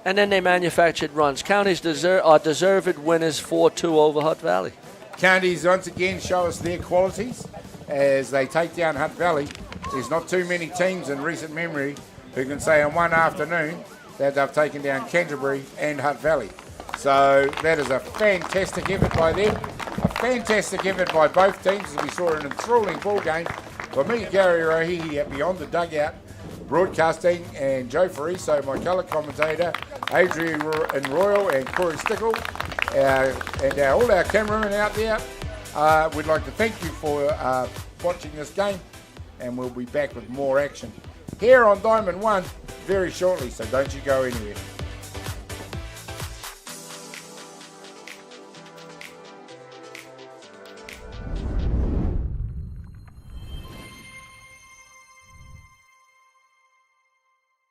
S9: And then they manufactured runs. Counties are deserved winners 4-2 over Hutt Valley.
S8: Counties once again show us their qualities as they take down Hutt Valley. There's not too many teams in recent memory who can say in one afternoon that they've taken down Canterbury and Hutt Valley. So that is a fantastic effort by them, a fantastic effort by both teams, as we saw an enthralling ball game. For me, Gary Rohihi at Beyond the Dugout, broadcasting, and Joe Fariso, my colour commentator, Adrian Royal and Corey Stickle, and all our cameramen out there. We'd like to thank you for watching this game, and we'll be back with more action here on Diamond 1 very shortly, so don't you go anywhere.